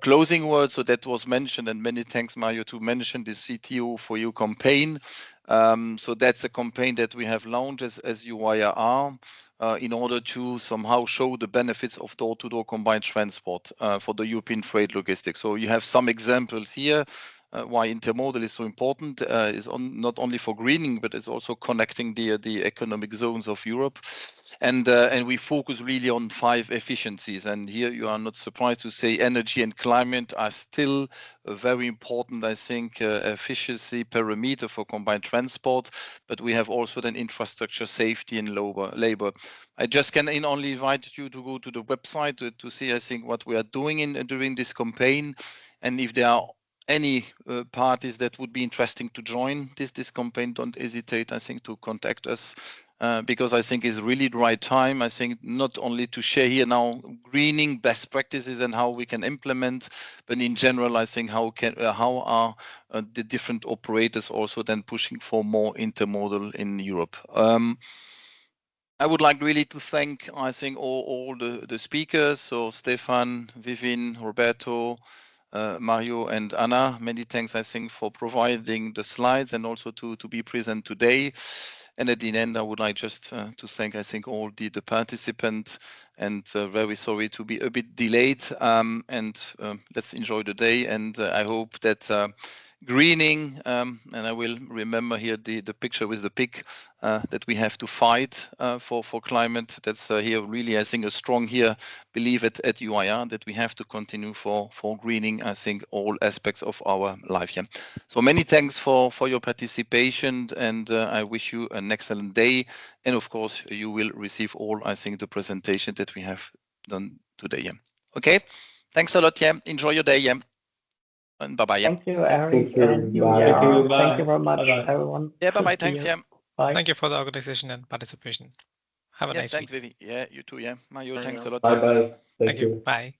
Closing words, so that was mentioned, and many thanks, Mario, to mention the CTO for You campaign. So that's a campaign that we have launched as UIR in order to somehow show the benefits of door-to-door combined transport for the European freight logistics. So you have some examples here. Why intermodal is so important is not only for greening, but it's also connecting the economic zones of Europe. And we focus really on 5 efficiencies. And here you are not surprised to say energy and climate are still a very important, I think, efficiency parameter for combined transport. But we have also then infrastructure, safety, and labor. I just can only invite you to go to the website to see, I think, what we are doing during this campaign. And if there are any parties that would be interesting to join this campaign, don't hesitate, I think, to contact us, because I think it's really the right time. I think not only to share here now greening best practices and how we can implement, but in general, I think how are the different operators also then pushing for more intermodal in Europe. I would like really to thank, I think, all the speakers, so Stefan, Vivin, Roberto, Mario and Anna. Many thanks, I think, for providing the slides and also to be present today. And at the end, I would like just to thank, I think, all the participants, and very sorry to be a bit delayed. Let's enjoy the day. And I hope that greening, and I will remember here the picture with the pig, that we have to fight for climate. That's here really, I think, a strong here belief at UIR that we have to continue for greening, I think, all aspects of our life here. So many thanks for your participation, and I wish you an excellent day. And of course, you will receive all, I think, the presentation that we have done today. Yeah. Okay. Thanks a lot. Yeah. Enjoy your day. Yeah. And bye-bye. Yeah. Thank you, Eric. Thank you. And you, Bye. yeah. Thank you. Bye. Thank you very much, Bye-bye. everyone. Yeah. Bye-bye. See Thanks. you. Yeah. Bye. Thank you for the organization and participation. Have a Yes. nice Thanks, week. Vivi. Yeah. You too. Yeah. Mario, Bye thanks now. a lot. Yeah. Bye bye. Thank you. Bye.